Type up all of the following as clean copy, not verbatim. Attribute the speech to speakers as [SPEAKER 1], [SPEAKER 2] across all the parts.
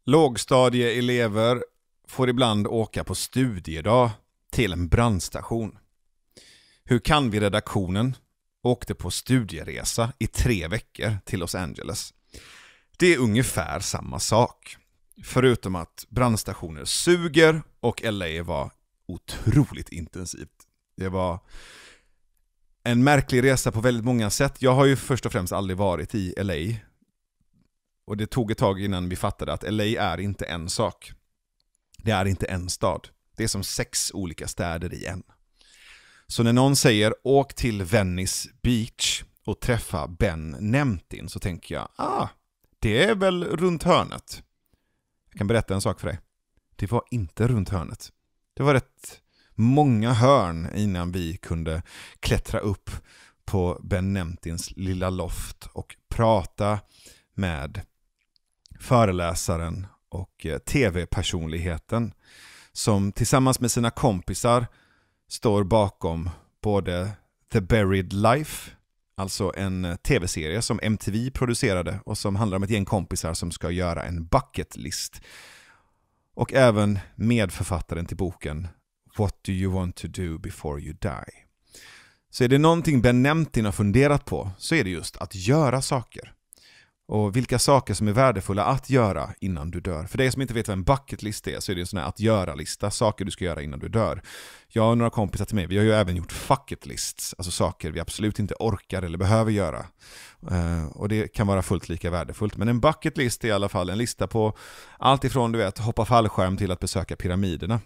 [SPEAKER 1] Lågstadieelever får ibland åka på studiedag till en brandstation. Hur kan vi redaktionen åkte på studieresa i 3 veckor till Los Angeles? Det är ungefär samma sak. Förutom att brandstationer suger och LA var otroligt intensivt. Det var en märklig resa på väldigt många sätt. Jag har ju först och främst aldrig varit i LA. Och det tog ett tag innan vi fattade att LA är inte en sak. Det är inte en stad. Det är som 6 olika städer i en. Så när någon säger åk till Venice Beach och träffa Ben Nemtin, så tänker jag, det är väl runt hörnet. Jag kan berätta en sak för dig. Det var inte runt hörnet. Det var rätt många hörn innan vi kunde klättra upp på Ben Nemtins lilla loft och prata med föreläsaren och tv-personligheten som tillsammans med sina kompisar står bakom både The Buried Life, alltså en tv-serie som MTV producerade och som handlar om ett gäng kompisar som ska göra en bucketlist, och även medförfattaren till boken What do you want to do before you die? Så är det någonting Ben Nemtin har funderat på, så är det just att göra saker. Och vilka saker som är värdefulla att göra innan du dör. För dig som inte vet vad en bucketlist är, så är det en sån här att göra-lista. Saker du ska göra innan du dör. Jag och några kompisar till mig, vi har ju även gjort fucketlists. Alltså saker vi absolut inte orkar eller behöver göra. Och det kan vara fullt lika värdefullt. Men en bucketlist är i alla fall en lista på allt ifrån, du vet, hoppa fallskärm till att besöka pyramiderna.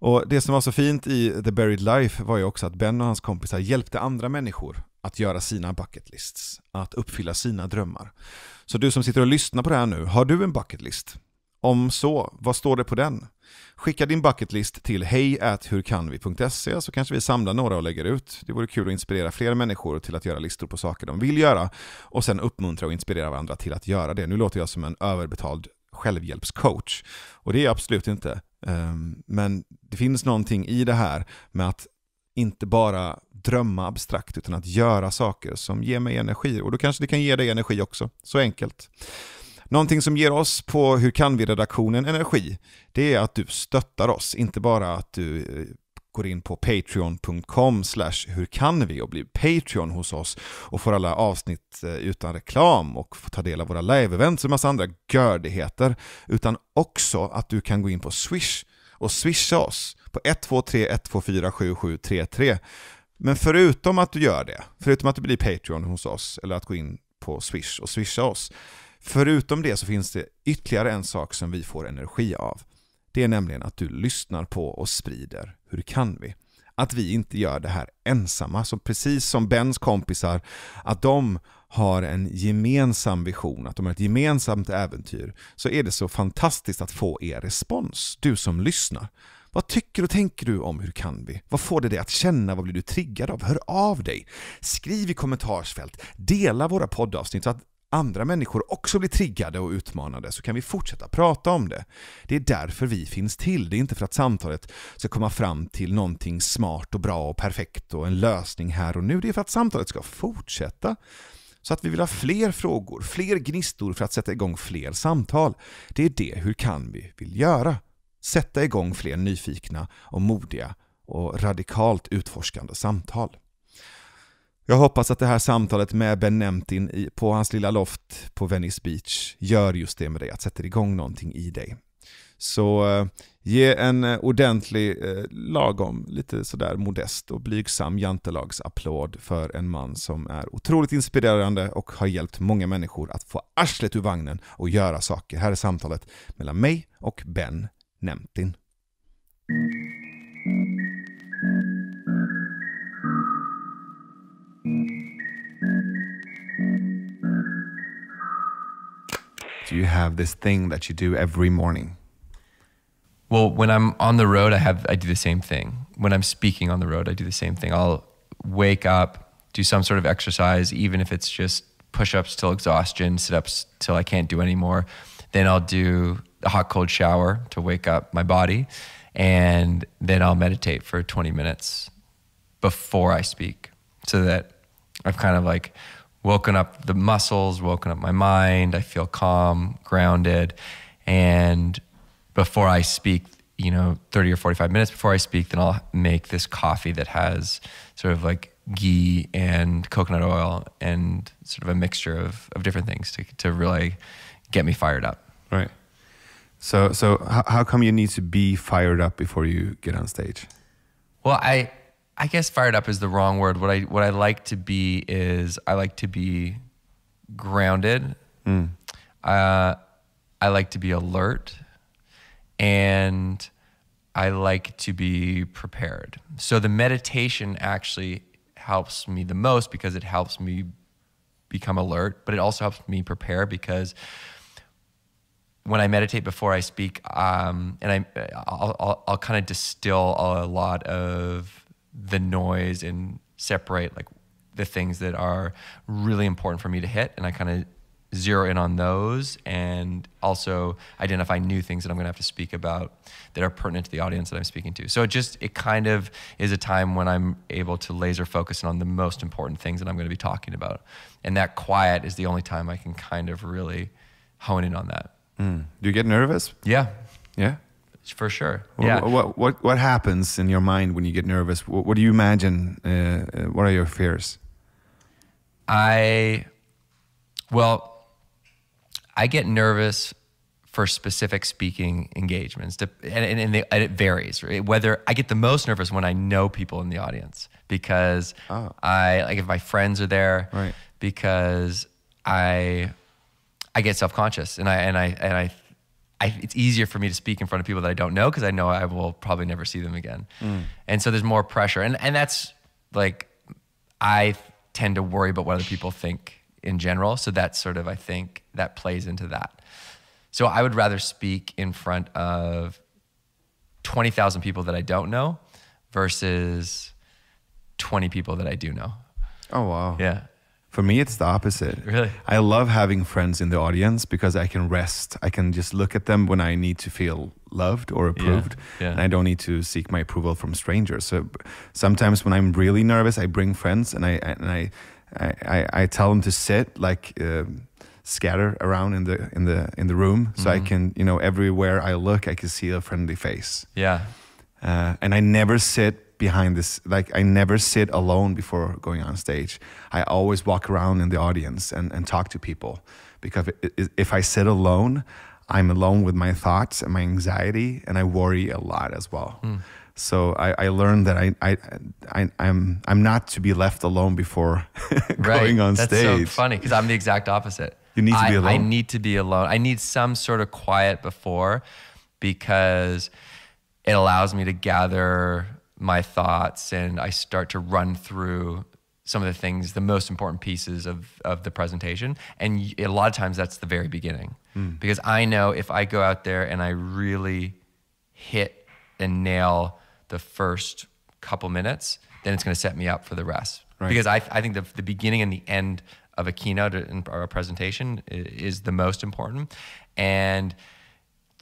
[SPEAKER 1] Och det som var så fint i The Buried Life var ju också att Ben och hans kompisar hjälpte andra människor att göra sina bucketlists, att uppfylla sina drömmar. Så du som sitter och lyssnar på det här nu, har du en bucketlist? Om så, vad står det på den? Skicka din bucketlist till hej@hurkanvi.se, så kanske vi samlar några och lägger ut. Det vore kul att inspirera fler människor till att göra listor på saker de vill göra och sen uppmuntra och inspirera varandra till att göra det. Nu låter jag som en överbetald självhjälpscoach, och det är jag absolut inte. Men det finns någonting i det här med att inte bara drömma abstrakt utan att göra saker som ger mig energi, och då kanske det kan ge dig energi också. Så enkelt. Någonting som ger oss på Hur kan vi redaktionen energi, det är att du stöttar oss. Inte bara att du går in på patreon.com/hurkanvi och blir Patreon hos oss och får alla avsnitt utan reklam och får ta del av våra live-events och massa andra gördigheter, utan också att du kan gå in på Swish och swisha oss på 123 124 7733. Men förutom att du gör det, förutom att du blir Patreon hos oss eller att gå in på Swish och swisha oss, förutom det så finns det ytterligare en sak som vi får energi av. Det är nämligen att du lyssnar på och sprider Hur kan vi? Att vi inte gör det här ensamma. Så precis som Bens kompisar, att de har en gemensam vision, att de har ett gemensamt äventyr, så är det så fantastiskt att få er respons, du som lyssnar. Vad tycker och tänker du om Hur kan vi? Vad får det dig att känna? Vad blir du triggad av? Hör av dig. Skriv i kommentarsfält. Dela våra poddavsnitt så att andra människor också blir triggade och utmanade, så kan vi fortsätta prata om det. Det är därför vi finns till. Det är inte för att samtalet ska komma fram till någonting smart och bra och perfekt och en lösning här och nu. Det är för att samtalet ska fortsätta. Så att vi vill ha fler frågor, fler gnistor för att sätta igång fler samtal. Det är det Hur kan vi vill göra. Sätta igång fler nyfikna och modiga och radikalt utforskande samtal. Jag hoppas att det här samtalet med Ben Nemtin på hans lilla loft på Venice Beach gör just det med dig, att sätta igång någonting i dig. Så ge en ordentlig, lagom, lite sådär modest och blygsam jantelagsapplåd för en man som är otroligt inspirerande och har hjälpt många människor att få arslet ur vagnen och göra saker. Här är samtalet mellan mig och Ben Nemtin. Do you have this thing that you do every morning?
[SPEAKER 2] Well, when I'm on the road, I do the same thing. When I'm speaking on the road, I do the same thing. I'll wake up, do some sort of exercise, even if it's just push-ups till exhaustion, sit-ups till I can't do anymore. Then I'll do a hot cold shower to wake up my body, and then I'll meditate for 20 minutes before I speak, so that I've kind of like woken up the muscles, woken up my mind. I feel calm, grounded. And before I speak, 30 or 45 minutes before I speak, then I'll make this coffee that has sort of like ghee and coconut oil and sort of a mixture of different things to really get me fired up.
[SPEAKER 1] Right. So how come you need to be fired up before you get on stage?
[SPEAKER 2] Well, I guess fired up is the wrong word. What I like to be is I like to be grounded. I like to be alert, and I like to be prepared. So the meditation actually helps me the most because it helps me become alert, but it also helps me prepare because when I meditate before I speak, and I'll kind of distill a lot of the noise and separate like the things that are really important for me to hit, and I kind of zero in on those and also identify new things that I'm gonna have to speak about that are pertinent to the audience that I'm speaking to. So it kind of is a time when I'm able to laser focus on the most important things that I'm gonna be talking about. And that quiet is the only time I can kind of really hone in on that.
[SPEAKER 1] Do you get nervous?
[SPEAKER 2] Yeah.
[SPEAKER 1] Yeah?
[SPEAKER 2] For sure.
[SPEAKER 1] Yeah.
[SPEAKER 2] Yeah.
[SPEAKER 1] What happens in your mind when you get nervous? What do you imagine? What are your fears?
[SPEAKER 2] I get nervous for specific speaking engagements, and it varies. Right? Whether I get the most nervous when I know people in the audience because if my friends are there,
[SPEAKER 1] right.
[SPEAKER 2] Because I get self-conscious, and it's easier for me to speak in front of people that I don't know because I know I will probably never see them again, and so there's more pressure, and that's like I tend to worry about what other people think in general. So that's sort of, I think that plays into that. So I would rather speak in front of 20,000 people that I don't know versus 20 people that I do know.
[SPEAKER 1] Oh, wow.
[SPEAKER 2] Yeah.
[SPEAKER 1] For me, it's the opposite.
[SPEAKER 2] Really?
[SPEAKER 1] I love having friends in the audience because I can rest. I can just look at them when I need to feel loved or approved.
[SPEAKER 2] Yeah.
[SPEAKER 1] And I don't need to seek my approval from strangers. So sometimes when I'm really nervous, I bring friends and I tell them to sit like scatter around in the room, so I can, everywhere I look, I can see a friendly face.
[SPEAKER 2] Yeah.
[SPEAKER 1] And I never sit behind this, like I never sit alone before going on stage. I always walk around in the audience and talk to people, because if I sit alone, I'm alone with my thoughts and my anxiety, and I worry a lot as well. So I learned that I'm not to be left alone before going on stage.
[SPEAKER 2] That's so funny because I'm the exact opposite.
[SPEAKER 1] You need to be alone?
[SPEAKER 2] I need to be alone. I need some sort of quiet before, because it allows me to gather my thoughts and I start to run through some of the things, the most important pieces of the presentation. And a lot of times that's the very beginning, because I know if I go out there and I really hit and nail the first couple minutes, then it's going to set me up for the rest. Right. Because I think the beginning and the end of a keynote or a presentation is the most important. And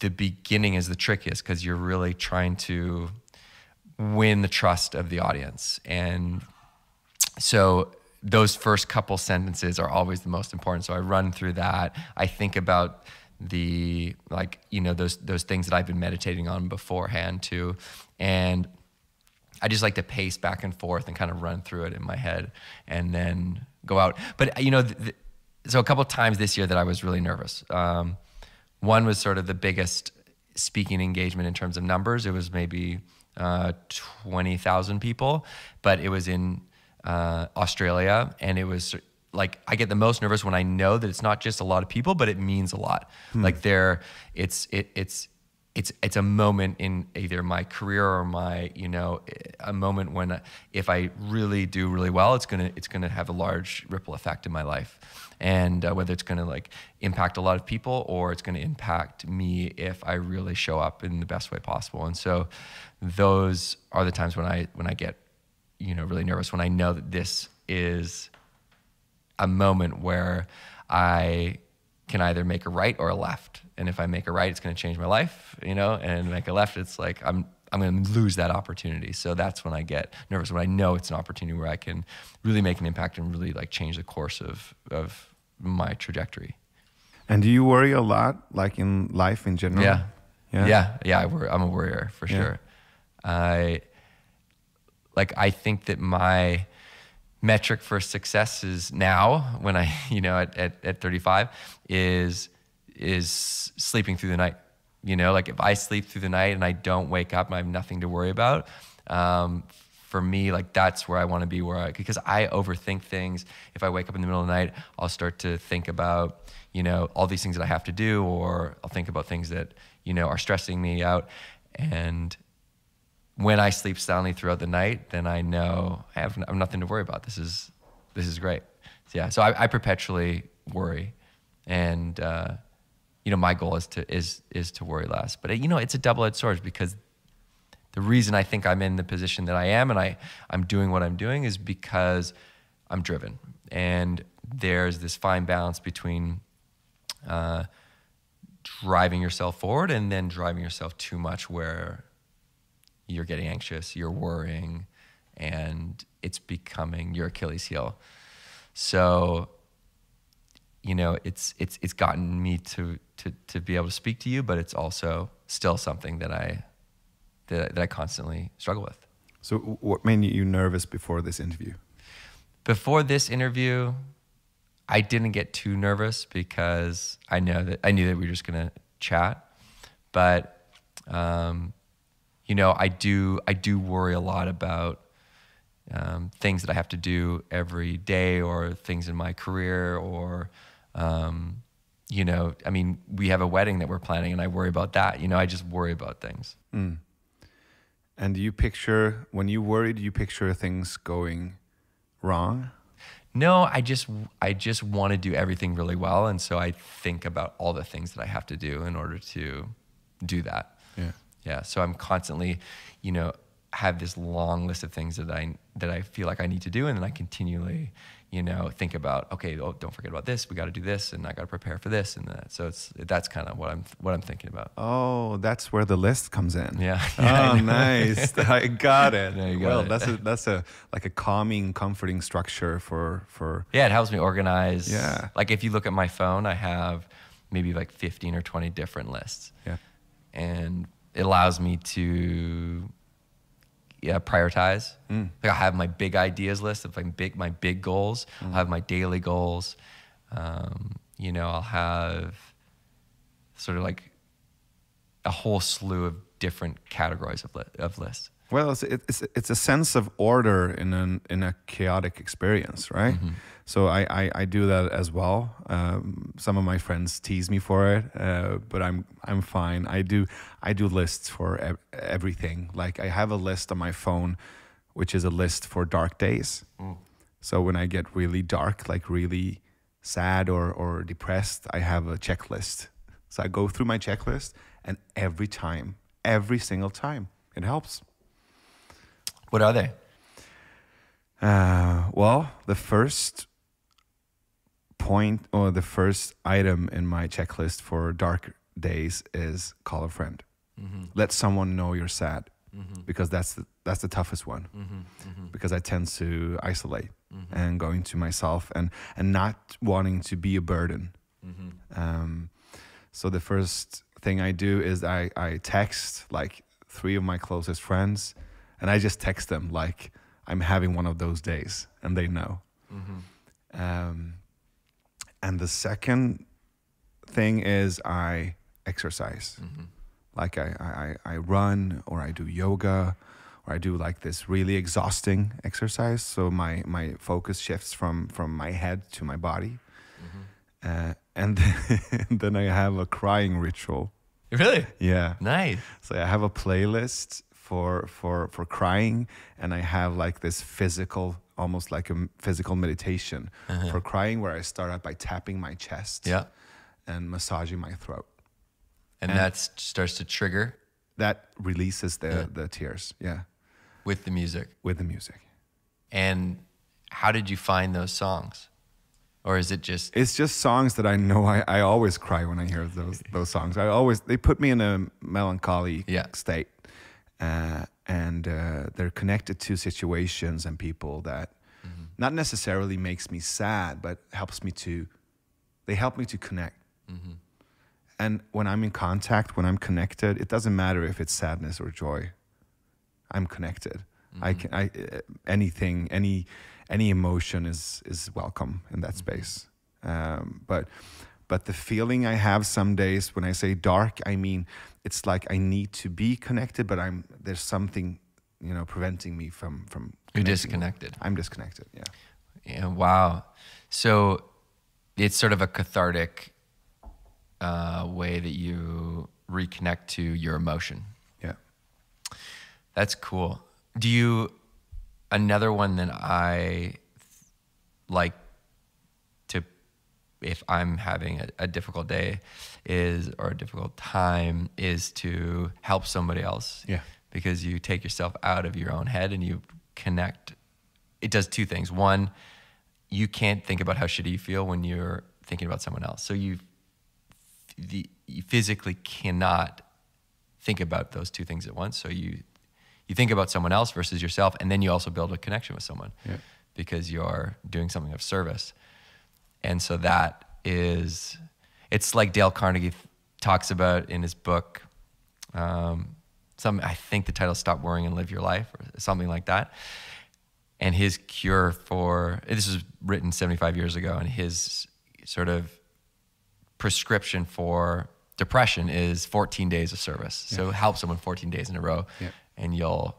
[SPEAKER 2] the beginning is the trickiest because you're really trying to win the trust of the audience. And so those first couple sentences are always the most important. So I run through that. I think about those things that I've been meditating on beforehand too. And I just like to pace back and forth and kind of run through it in my head and then go out. But so a couple of times this year that I was really nervous. One was sort of the biggest speaking engagement in terms of numbers. It was maybe 20,000 people, but it was in Australia, and it was like I get the most nervous when I know that it's not just a lot of people, but it means a lot. Like it's a moment in either my career or my a moment when if I really do really well, it's gonna have a large ripple effect in my life, and whether it's gonna like impact a lot of people or it's gonna impact me if I really show up in the best way possible. And so those are the times when I get really nervous, when I know that this is a moment where I can either make a right or a left. And if I make a right, it's going to change my life, and make a left, it's like I'm going to lose that opportunity. So that's when I get nervous, when I know it's an opportunity where I can really make an impact and really like change the course of my trajectory.
[SPEAKER 1] And do you worry a lot, like in life in general?
[SPEAKER 2] Yeah. I'm a worrier for sure. I think that my metric for success is now, when I, at 35, is sleeping through the night. Like if I sleep through the night and I don't wake up and I have nothing to worry about, for me, like that's where I want to be, because I overthink things. If I wake up in the middle of the night, I'll start to think about, all these things that I have to do, or I'll think about things that, are stressing me out. And when I sleep soundly throughout the night, then I know I have nothing to worry about. This is great. So I perpetually worry, and my goal is to worry less. But it's a double-edged sword, because the reason I think I'm in the position that I am and I'm doing what I'm doing is because I'm driven. And there's this fine balance between driving yourself forward and then driving yourself too much, where you're getting anxious, you're worrying, and it's becoming your Achilles heel. So, it's gotten me to be able to speak to you, but it's also still something that I constantly struggle with.
[SPEAKER 1] So what made you nervous before this interview?
[SPEAKER 2] Before this interview, I didn't get too nervous because I knew that we were just gonna chat. But I do worry a lot about things that I have to do every day, or things in my career, or we have a wedding that we're planning, and I worry about that. I just worry about things.
[SPEAKER 1] Mm. And when you worry, do you picture things going wrong?
[SPEAKER 2] No, I just want to do everything really well, and so I think about all the things that I have to do in order to do that. Yeah. So I'm constantly, have this long list of things that I feel like I need to do, and then I continually, think about, okay, don't forget about this. We got to do this, and I got to prepare for this and that. So that's kind of what I'm thinking about.
[SPEAKER 1] Oh, that's where the list comes in.
[SPEAKER 2] Yeah.
[SPEAKER 1] Oh, nice. I got it.
[SPEAKER 2] Yeah, you got
[SPEAKER 1] it. That's a calming, comforting structure for.
[SPEAKER 2] Yeah, it helps me organize.
[SPEAKER 1] Yeah.
[SPEAKER 2] Like if you look at my phone, I have maybe like 15 or 20 different lists.
[SPEAKER 1] Yeah.
[SPEAKER 2] And it allows me to prioritize. Like I have my big ideas list of my big goals. I'll have my daily goals. I'll have sort of like a whole slew of different categories of lists.
[SPEAKER 1] Well, it's a sense of order in a chaotic experience, right? Mm-hmm. So I do that as well. Some of my friends tease me for it, but I'm fine. I do lists for everything. Like I have a list on my phone, which is a list for dark days. So when I get really dark, like really sad or depressed, I have a checklist. So I go through my checklist, and every single time, it helps.
[SPEAKER 2] What are they?
[SPEAKER 1] Well, the first point or the first item in my checklist for dark days is call a friend. Mm-hmm. Let someone know you're sad, because that's the toughest one. Because I tend to isolate and go into myself and not wanting to be a burden. So the first thing I do is I text like 3 of my closest friends. And I just text them like I'm having one of those days, and they know. And the second thing is I exercise. Like I run, or I do yoga, or I do like this really exhausting exercise. So my focus shifts from my head to my body. And then I have a crying ritual.
[SPEAKER 2] Really?
[SPEAKER 1] Yeah.
[SPEAKER 2] Nice.
[SPEAKER 1] So I have a playlist for crying, and I have like this physical, almost like a physical meditation for crying, where I start out by tapping my chest and massaging my throat.
[SPEAKER 2] And that starts to trigger?
[SPEAKER 1] That releases the tears,
[SPEAKER 2] With the music?
[SPEAKER 1] With the music.
[SPEAKER 2] And how did you find those songs? Or is it just...
[SPEAKER 1] It's just songs that I know I always cry when I hear those songs. They put me in a melancholy state. and they're connected to situations and people that not necessarily makes me sad, but they help me to connect. And when I'm in contact, when I'm connected, it doesn't matter if it's sadness or joy. I'm connected. Anything, any emotion is welcome in that space. But the feeling I have some days when I say dark, I mean it's like I need to be connected, but there's something, preventing me from.
[SPEAKER 2] You're disconnected.
[SPEAKER 1] I'm disconnected. Yeah.
[SPEAKER 2] Yeah. Wow. So it's sort of a cathartic way that you reconnect to your emotion.
[SPEAKER 1] Yeah.
[SPEAKER 2] That's cool. Another one that I like to, if I'm having a difficult day or a difficult time, is to help somebody else.
[SPEAKER 1] Yeah.
[SPEAKER 2] Because you take yourself out of your own head and you connect. It does two things. One, you can't think about how shitty you feel when you're thinking about someone else. So you physically cannot think about those two things at once. So you think about someone else versus yourself, and then you also build a connection with someone because you're doing something of service. And so it's like Dale Carnegie talks about in his book, I think the title is Stop Worrying and Live Your Life, or something like that. And his cure this was written 75 years ago, and his sort of prescription for depression is 14 days of service. Yeah. So help someone 14 days in a row, and you'll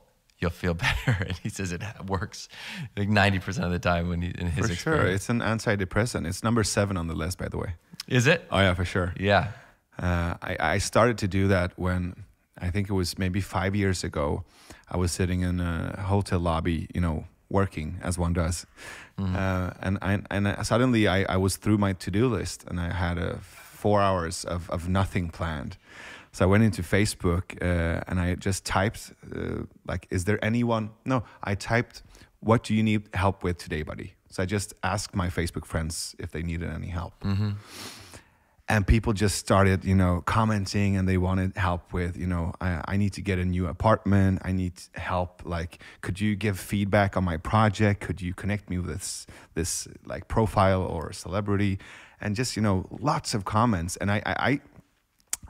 [SPEAKER 2] feel better. And he says it works like 90% of the time in his experience. For sure,
[SPEAKER 1] it's an antidepressant. It's number 7 on the list, by the way.
[SPEAKER 2] Is it?
[SPEAKER 1] Oh yeah, for sure.
[SPEAKER 2] Yeah.
[SPEAKER 1] I started to do that when I think it was maybe 5 years ago. I was sitting in a hotel lobby, working as one does. And suddenly I was through my to-do list, and I had 4 hours of nothing planned. So I went into Facebook and I just typed, is there anyone? No, I typed, what do you need help with today, buddy? So I just asked my Facebook friends if they needed any help. And people just started, commenting, and they wanted help with, I need to get a new apartment. I need help. Like, could you give feedback on my project? Could you connect me with this like profile or celebrity? And just, lots of comments. And I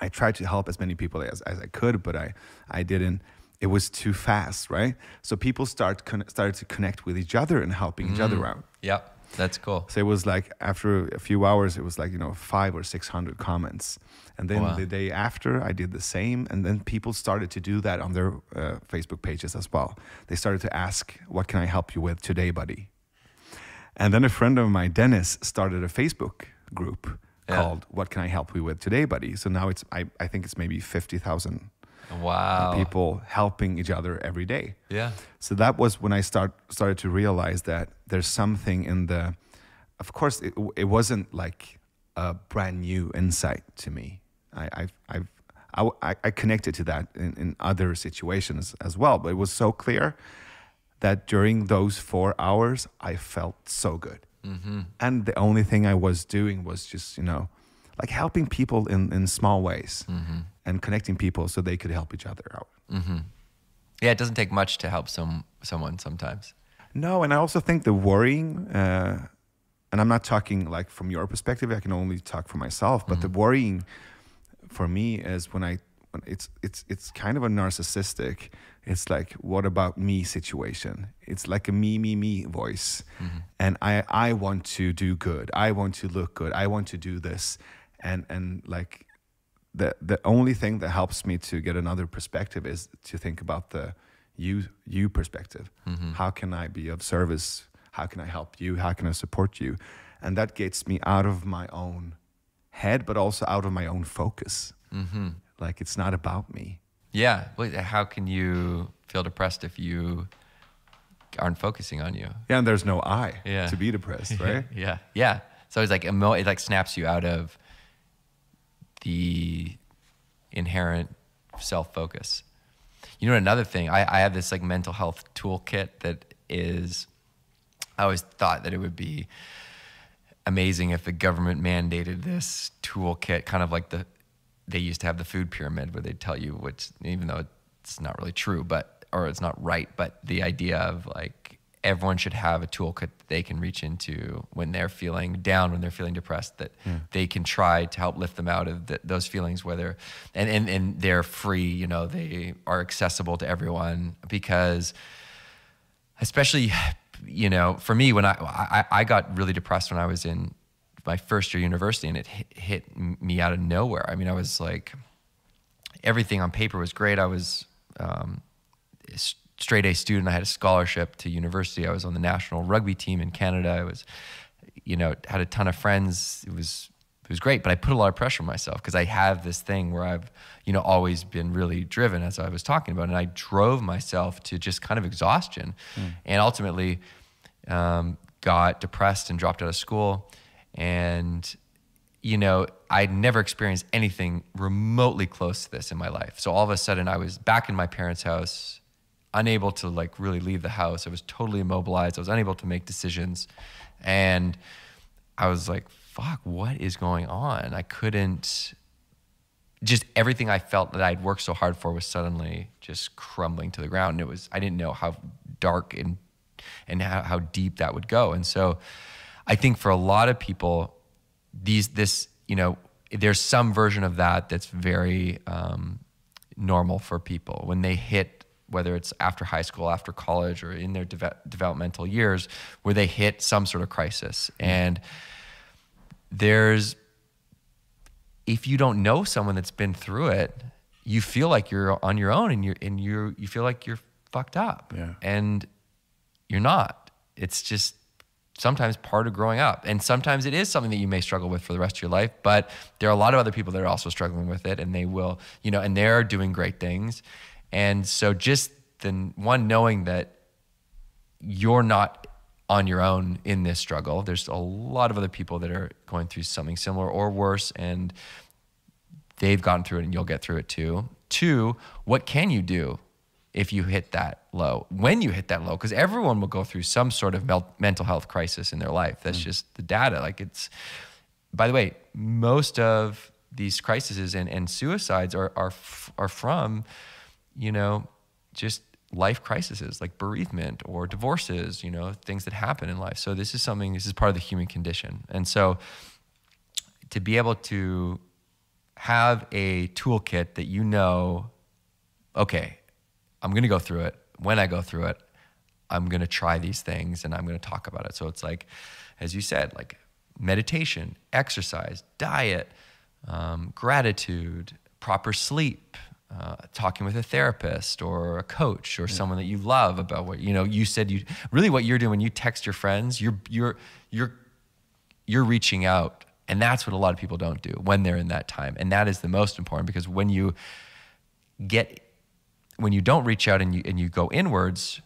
[SPEAKER 1] tried to help as many people as I could, but I didn't. It was too fast, right? So people started to connect with each other and helping each other out.
[SPEAKER 2] Yeah. That's cool.
[SPEAKER 1] So it was like after a few hours, it was like 500 or 600 comments, and then the day after, I did the same, and then people started to do that on their Facebook pages as well. They started to ask, "What can I help you with today, buddy?" And then a friend of mine, Dennis, started a Facebook group called "What Can I Help You With Today, Buddy?" So now I think it's maybe 50,000.
[SPEAKER 2] Wow.
[SPEAKER 1] People helping each other every day.
[SPEAKER 2] Yeah.
[SPEAKER 1] So that was when I started to realize that there's something in of course it wasn't like a brand new insight to me. I connected to that in other situations as well, but it was so clear that during those 4 hours, I felt so good. And the only thing I was doing was just, like helping people in small ways and connecting people so they could help each other out.
[SPEAKER 2] Yeah, it doesn't take much to help someone sometimes.
[SPEAKER 1] No, and I also think the worrying, and I'm not talking like from your perspective, I can only talk for myself, but the worrying for me is when it's kind of a narcissistic, it's like, what about me situation? It's like a me voice. And I want to do good. I want to look good. I want to do this. And like the only thing that helps me to get another perspective is to think about the you perspective. How can I be of service? How can I help you? How can I support you? And that gets me out of my own head, but also out of my own focus. Like it's not about me.
[SPEAKER 2] Yeah. Well, how can you feel depressed if you aren't focusing on you?
[SPEAKER 1] Yeah, and there's no I to be depressed, right?
[SPEAKER 2] Yeah. So it's like it like snaps you out of the inherent self-focus. You know, another thing, I have this like mental health toolkit that is, I always thought that it would be amazing if the government mandated this toolkit, kind of like they used to have the food pyramid where they'd tell you which, even though it it's not really true, or it's not right, but the idea of like everyone should have a toolkit that they can reach into when they're feeling down, when they're feeling depressed, that they can try to help lift them out of those feelings, whether, and they're free, they are accessible to everyone, because especially, for me, when I got really depressed when I was in my first year university, and it hit me out of nowhere. I mean, I was like, everything on paper was great. I was a straight A student. I had a scholarship to university. I was on the national rugby team in Canada. I was, had a ton of friends. It was great, but I put a lot of pressure on myself because I have this thing where I've, always been really driven, as I was talking about, and I drove myself to just kind of exhaustion, and ultimately got depressed and dropped out of school. And, I'd never experienced anything remotely close to this in my life. So all of a sudden I was back in my parents' house, unable to like really leave the house. I was totally immobilized. I was unable to make decisions. And I was like, fuck, what is going on? I couldn't, just everything I felt that I'd worked so hard for was suddenly just crumbling to the ground. And I didn't know how dark and how deep that would go. And so I think for a lot of people, there's some version of that that's very normal for people when they hit, whether it's after high school, after college, or in their developmental years, where they hit some sort of crisis. And if you don't know someone that's been through it, you feel like you're on your own, and you feel like you're fucked up.
[SPEAKER 1] Yeah.
[SPEAKER 2] And you're not. It's just sometimes part of growing up. And sometimes it is something that you may struggle with for the rest of your life, but there are a lot of other people that are also struggling with it, and they will, and they're doing great things. And so just the one, knowing that you're not on your own in this struggle. There's a lot of other people that are going through something similar or worse, and they've gotten through it, and you'll get through it too. 2, what can you do if you hit that low, when you hit that low? Because everyone will go through some sort of mental health crisis in their life. That's just the data. Like, it's, by the way, most of these crises and suicides are from, just life crises, like bereavement or divorces, things that happen in life. So this is part of the human condition. And so to be able to have a toolkit that okay, I'm going to go through it. When I go through it, I'm going to try these things and I'm going to talk about it. So it's like, as you said, like meditation, exercise, diet, gratitude, proper sleep, talking with a therapist or a coach or someone that you love about what, you said what you're doing when you text your friends, you're reaching out. And that's what a lot of people don't do when they're in that time. And that is the most important, because when you don't reach out and you go inwards,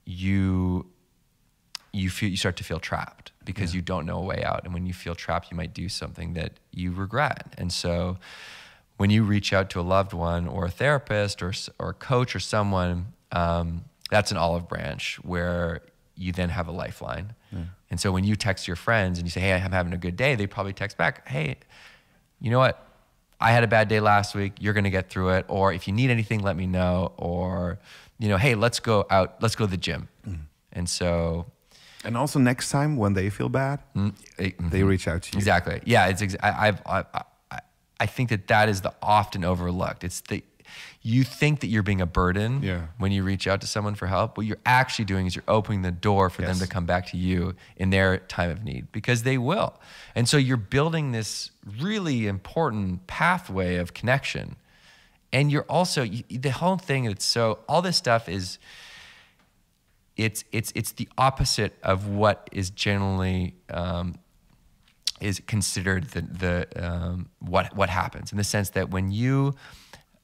[SPEAKER 2] you start to feel trapped because you don't know a way out. And when you feel trapped, you might do something that you regret. And so when you reach out to a loved one or a therapist or a coach or someone, that's an olive branch where you then have a lifeline. Yeah. And so when you text your friends and you say, hey, I'm having a good day, they probably text back, hey, you know what? I had a bad day last week. You're going to get through it. Or if you need anything, let me know. Or, hey, let's go out. Let's go to the gym. And so.
[SPEAKER 1] And also next time when they feel bad, they reach out to you.
[SPEAKER 2] Exactly. Yeah. I think that is the often overlooked. You think that you're being a burden when you reach out to someone for help. What you're actually doing is you're opening the door for them to come back to you in their time of need, because they will. And so you're building this really important pathway of connection. And you're also, the whole thing, all this stuff is, it's the opposite of what is generally, is considered what happens, in the sense that when you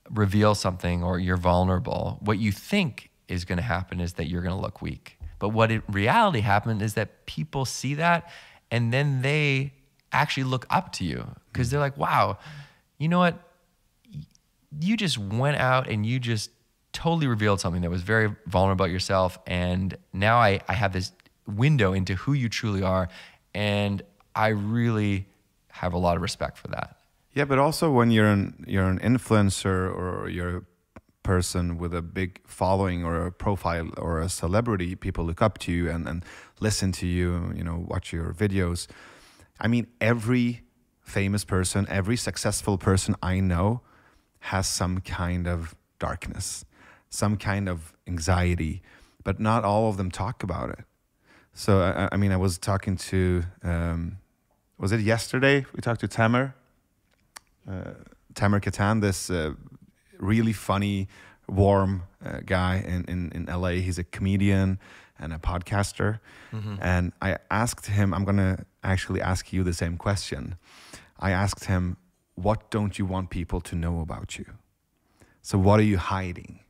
[SPEAKER 2] reveal something or you're vulnerable, what you think is going to happen is that you're going to look weak. But what in reality happened is that people see that, and then they actually look up to you, because they're like, wow, you know what? You just went out and you just totally revealed something that was very vulnerable about yourself. And now I have this window into who you truly are. And I really have a lot of respect for that.
[SPEAKER 1] Yeah, but also when you're an influencer or you're person with a big following or a profile or a celebrity, people look up to you and listen to you, watch your videos. I mean, every famous person, every successful person I know has some kind of darkness, some kind of anxiety, but not all of them talk about it. So, I was talking to, was it yesterday? We talked to Tamer Katan, this really funny, warm guy in LA. He's a comedian and a podcaster. Mm-hmm. And I asked him, I'm going to actually ask you the same question. I asked him, what don't you want people to know about you? So what are you hiding?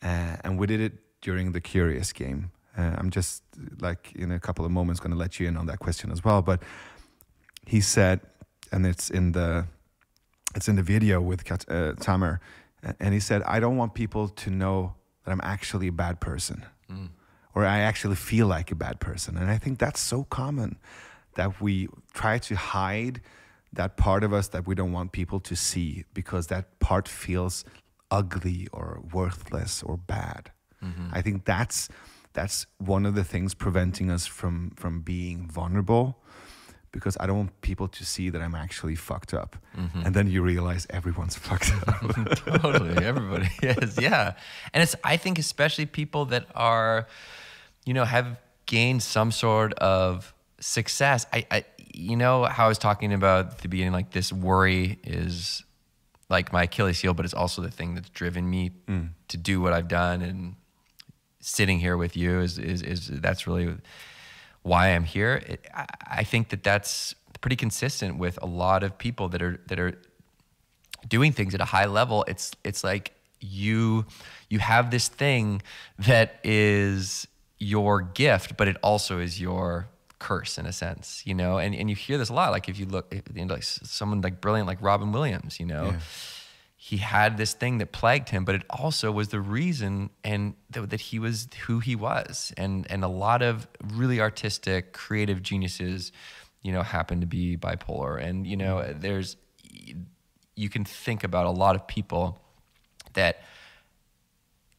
[SPEAKER 1] And we did it during the Curious game. I'm just like in a couple of moments going to let you in on that question as well. But he said, and it's in the video with Tamer, and he said, I don't want people to know that I'm actually a bad person, or I actually feel like a bad person. And I think that's so common, that we try to hide that part of us that we don't want people to see, because that part feels ugly or worthless or bad. Mm-hmm. I think that's one of the things preventing us from being vulnerable, because I don't want people to see that I'm actually fucked up. Mm-hmm. And then you realize everyone's fucked up.
[SPEAKER 2] Totally, everybody is, yeah. And I think especially people that are, have gained some sort of success. I how I was talking about at the beginning, like this worry is like my Achilles heel, but it's also the thing that's driven me to do what I've done. And sitting here with you is that's really why I'm here. I think that's pretty consistent with a lot of people that are doing things at a high level. It's like you have this thing that is your gift, but it also is your curse in a sense, and you hear this a lot. Like if you look like someone like brilliant, like Robin Williams, yeah. He had this thing that plagued him, but it also was the reason and that he was who he was. And a lot of really artistic, creative geniuses, happen to be bipolar. And, you can think about a lot of people that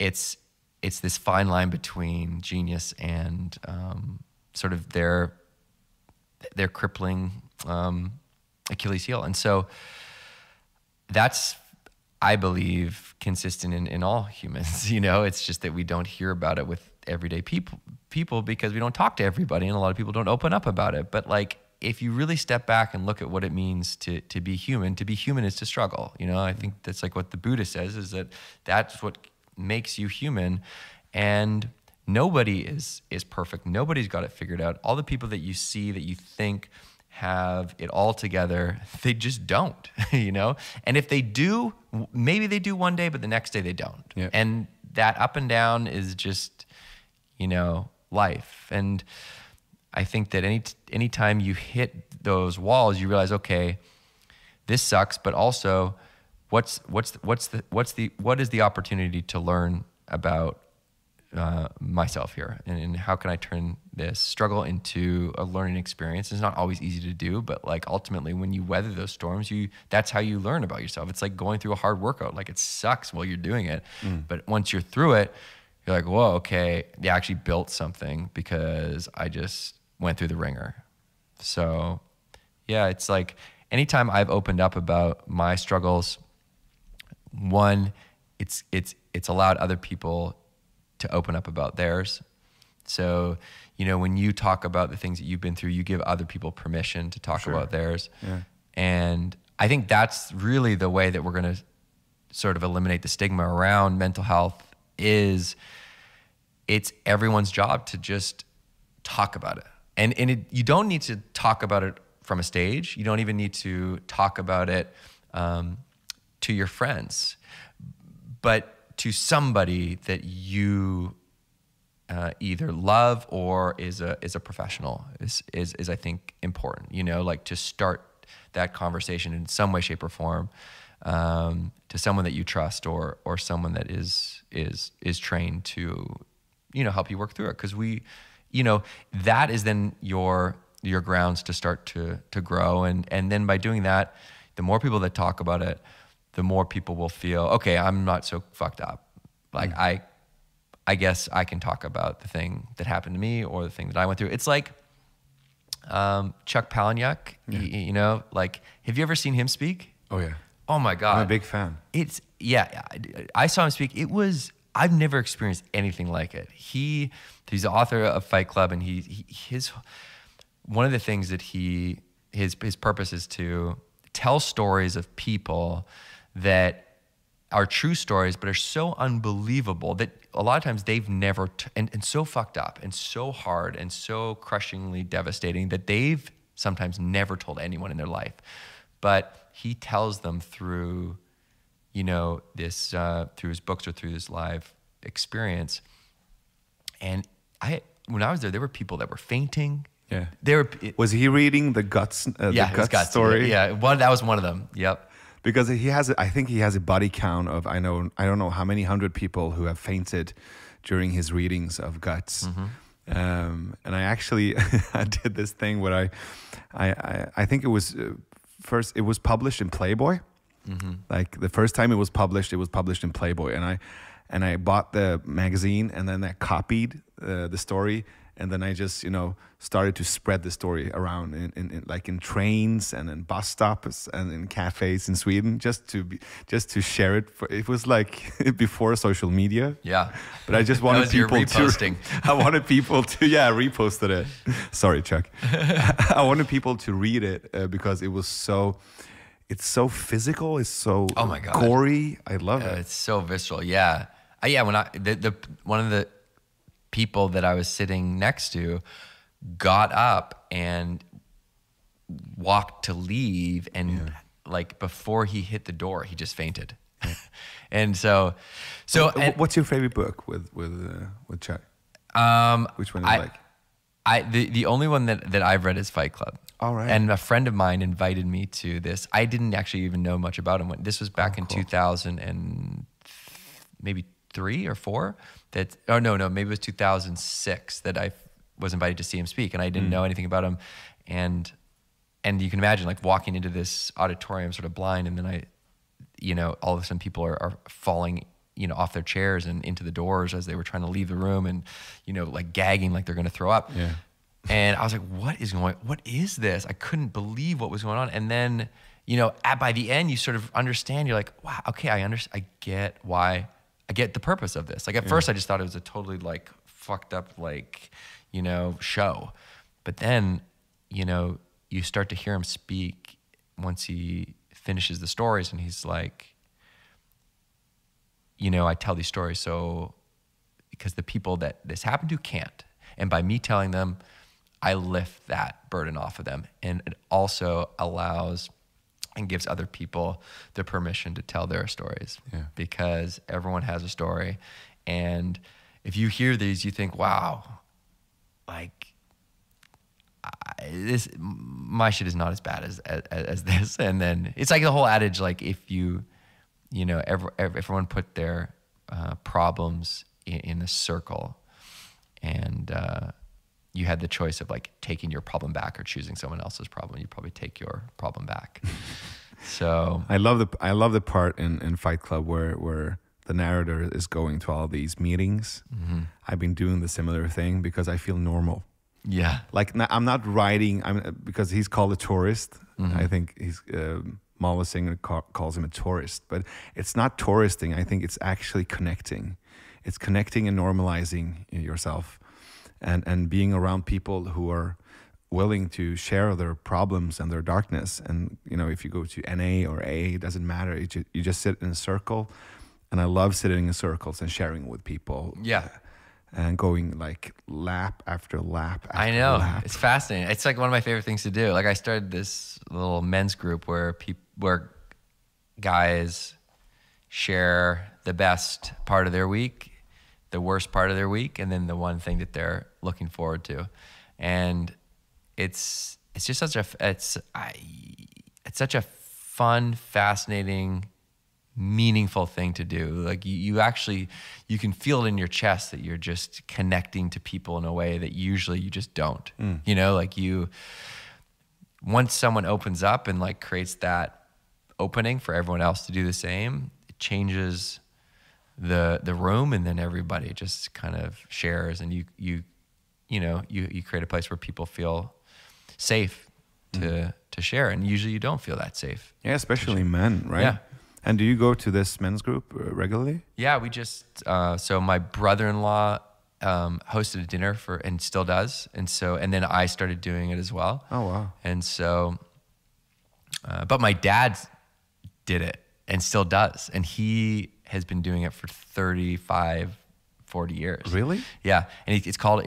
[SPEAKER 2] it's this fine line between genius and sort of their crippling Achilles heel. And so that's, I believe, consistent in all humans. It's just that we don't hear about it with everyday people because we don't talk to everybody, and a lot of people don't open up about it. But like, if you really step back and look at what it means to be human is to struggle. I think that's like what the Buddha says, is that's what makes you human. And nobody is perfect. Nobody's got it figured out. All the people that you see that you think have it all together, they just don't, And if they do, maybe they do one day, but the next day they don't. Yeah. And that up and down is just, life. And I think that any time you hit those walls, you realize, okay, this sucks, but also what is the opportunity to learn about myself here, and how can I turn this struggle into a learning experience? It's not always easy to do, but like ultimately when you weather those storms, that's how you learn about yourself. It's like going through a hard workout. Like it sucks while you're doing it, but once you're through it, you're like, whoa, okay, I actually built something because I just went through the ringer. So yeah, it's like anytime I've opened up about my struggles, one, it's allowed other people to open up about theirs. So, when you talk about the things that you've been through, you give other people permission to talk about theirs. Yeah. And I think that's really the way that we're going to sort of eliminate the stigma around mental health. It's everyone's job to just talk about it. And you don't need to talk about it from a stage. You don't even need to talk about it to your friends, but to somebody that you either love or is a professional is I think important. Like to start that conversation in some way, shape, or form to someone that you trust or someone that is trained to help you work through it. Because that is then your grounds to start to grow, and then by doing that, the more people that talk about it, the more people will feel, okay, I'm not so fucked up. Like I guess I can talk about the thing that happened to me or the thing that I went through. It's like Chuck Palahniuk, you know, like, have you ever seen him speak?
[SPEAKER 1] Oh yeah.
[SPEAKER 2] Oh my God.
[SPEAKER 1] I'm a big fan.
[SPEAKER 2] I saw him speak. I've never experienced anything like it. He's the author of Fight Club, and one of the things that his purpose is to tell stories of people that are true stories, but are so unbelievable that a lot of times they've never, and so fucked up and so hard and so crushingly devastating that they've sometimes never told anyone in their life. But he tells them through, you know, this, through his books or through this live experience. And when I was there were people that were fainting.
[SPEAKER 1] Yeah.
[SPEAKER 2] Was
[SPEAKER 1] he reading the guts, guts story?
[SPEAKER 2] Yeah, that was one of them. Yep.
[SPEAKER 1] Because I think he has a body count of, I don't know how many hundred people who have fainted during his readings of Guts. And I actually, I did this thing where I think it was first, it was published in Playboy. Like the first time it was published in Playboy. And I bought the magazine, and then I copied the story. And then I just, you know, started to spread the story around in trains and in bus stops and in cafes in Sweden, just to share it. It was like before social media.
[SPEAKER 2] Yeah.
[SPEAKER 1] But I just wanted people
[SPEAKER 2] reposting.
[SPEAKER 1] I wanted people to, reposted it. Sorry, Chuck. I wanted people to read it because it's so physical. It's so
[SPEAKER 2] oh my God.
[SPEAKER 1] gory. I love it.
[SPEAKER 2] It's so visceral. Yeah. When one of the people that I was sitting next to got up and walked to leave, and like before he hit the door, he just fainted. And so
[SPEAKER 1] what's your favorite book with Chuck? Which one do you like?
[SPEAKER 2] The only one that I've read is Fight Club.
[SPEAKER 1] All right.
[SPEAKER 2] And a friend of mine invited me to this. I didn't actually even know much about him. This was back in 2000 and maybe 3 or 4. Maybe it was 2006 that I was invited to see him speak, and I didn't know anything about him. And you can imagine like walking into this auditorium sort of blind, and then all of a sudden people are falling, off their chairs and into the doors as they were trying to leave the room, and, like gagging like they're going to throw up.
[SPEAKER 1] Yeah.
[SPEAKER 2] And I was like, what is this? I couldn't believe what was going on. And then, by the end, you sort of understand. You're like, wow, okay, I get why. I get the purpose of this. Like at first I just thought it was a totally like fucked up, like, show. But then, you start to hear him speak once he finishes the stories, and he's like, I tell these stories so because the people that this happened to can't. And by me telling them, I lift that burden off of them. And it also allows and gives other people the permission to tell their stories, because everyone has a story. And if you hear these, you think, wow, like my shit is not as bad as this. And then it's like the whole adage, like if everyone put their problems in a circle, and you had the choice of like taking your problem back or choosing someone else's problem, you probably take your problem back. So
[SPEAKER 1] I love the part in Fight Club where the narrator is going to all these meetings. I've been doing the similar thing because I feel normal.
[SPEAKER 2] Yeah.
[SPEAKER 1] Like I'm not writing, because he's called a tourist. I think he's Mahler Singer calls him a tourist, but it's not touristing. I think it's actually connecting. It's connecting and normalizing yourself. And being around people who are willing to share their problems and their darkness. And, if you go to NA or AA, it doesn't matter. You just sit in a circle. And I love sitting in circles and sharing with people.
[SPEAKER 2] Yeah.
[SPEAKER 1] And going like lap after lap after
[SPEAKER 2] I know.
[SPEAKER 1] lap.
[SPEAKER 2] It's fascinating. It's like one of my favorite things to do. Like I started this little men's group where guys share the best part of their week, the worst part of their week, and then the one thing that they're looking forward to. And it's just such a fun, fascinating, meaningful thing to do. Like you can feel it in your chest that you're just connecting to people in a way that usually you just don't. Once someone opens up and like creates that opening for everyone else to do the same, it changes the room, and then everybody just kind of shares, and you create a place where people feel safe to share, and usually you don't feel that safe.
[SPEAKER 1] Yeah, especially men, right?
[SPEAKER 2] Yeah.
[SPEAKER 1] And do you go to this men's group regularly?
[SPEAKER 2] Yeah, we just so my brother-in-law hosted a dinner and still does, and then I started doing it as well.
[SPEAKER 1] Oh wow!
[SPEAKER 2] And so, but my dad did it and still does, and he has been doing it for 35, 40 years.
[SPEAKER 1] Really?
[SPEAKER 2] Yeah, and it's called.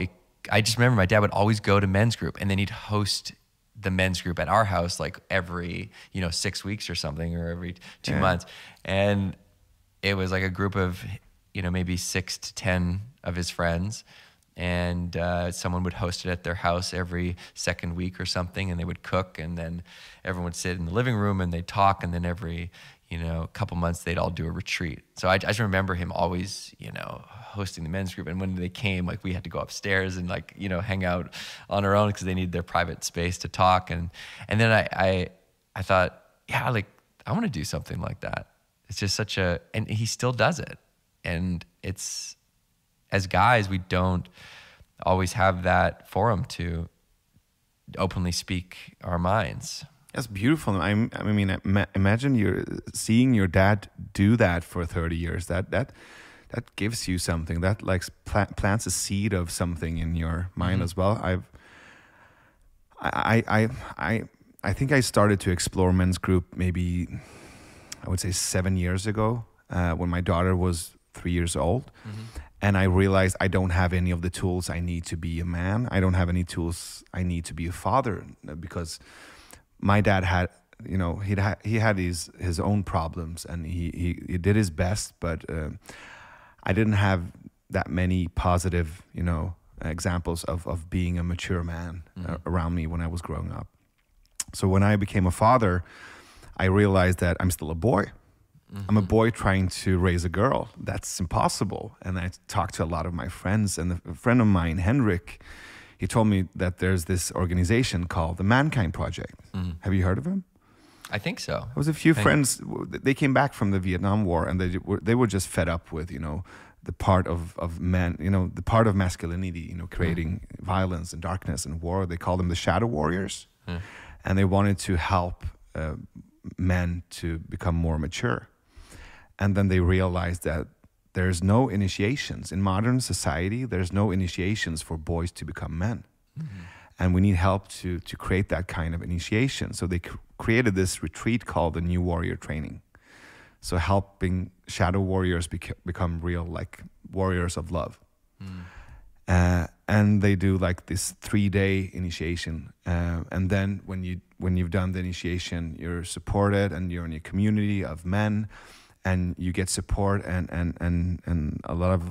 [SPEAKER 2] I just remember my dad would always go to men's group, and then he'd host the men's group at our house like every 6 weeks or something, or every 2 months, and it was like a group of maybe 6 to 10 of his friends, and someone would host it at their house every second week or something, and they would cook, and then everyone would sit in the living room and they'd talk, and then every couple months they'd all do a retreat. So I just remember him always hosting the men's group, and when they came, like we had to go upstairs and hang out on our own because they needed their private space to talk, and then I thought, yeah, like I want to do something like that. It's just and he still does it, and it's, as guys, we don't always have that forum to openly speak our minds.
[SPEAKER 1] That's beautiful. I mean, imagine you're seeing your dad do that for 30 years. That gives you something. That plants a seed of something in your mind as well. I think I started to explore men's group maybe, I would say 7 years ago, when my daughter was 3 years old. And I realized I don't have any of the tools I need to be a man. I don't have any tools I need to be a father, because my dad had, he had his own problems, and he did his best, but I didn't have that many positive, examples of being a mature man around me when I was growing up. So when I became a father, I realized that I'm still a boy. I'm a boy trying to raise a girl. That's impossible. And I talked to a lot of my friends, and a friend of mine, Henrik, he told me that there's this organization called the Mankind Project. Have you heard of him?
[SPEAKER 2] I think so.
[SPEAKER 1] There was a few friends, they came back from the Vietnam War, and they were just fed up with, the part of men, the part of masculinity, creating violence and darkness and war. They called them the shadow warriors. And they wanted to help men to become more mature. And then they realized that there's no initiations. In modern society, there's no initiations for boys to become men. And we need help to create that kind of initiation. So they created this retreat called the New Warrior Training. So helping shadow warriors become real, like warriors of love. And they do like this 3-day initiation. And then when you've done the initiation, you're supported, and you're in a community of men, and you get support and a lot of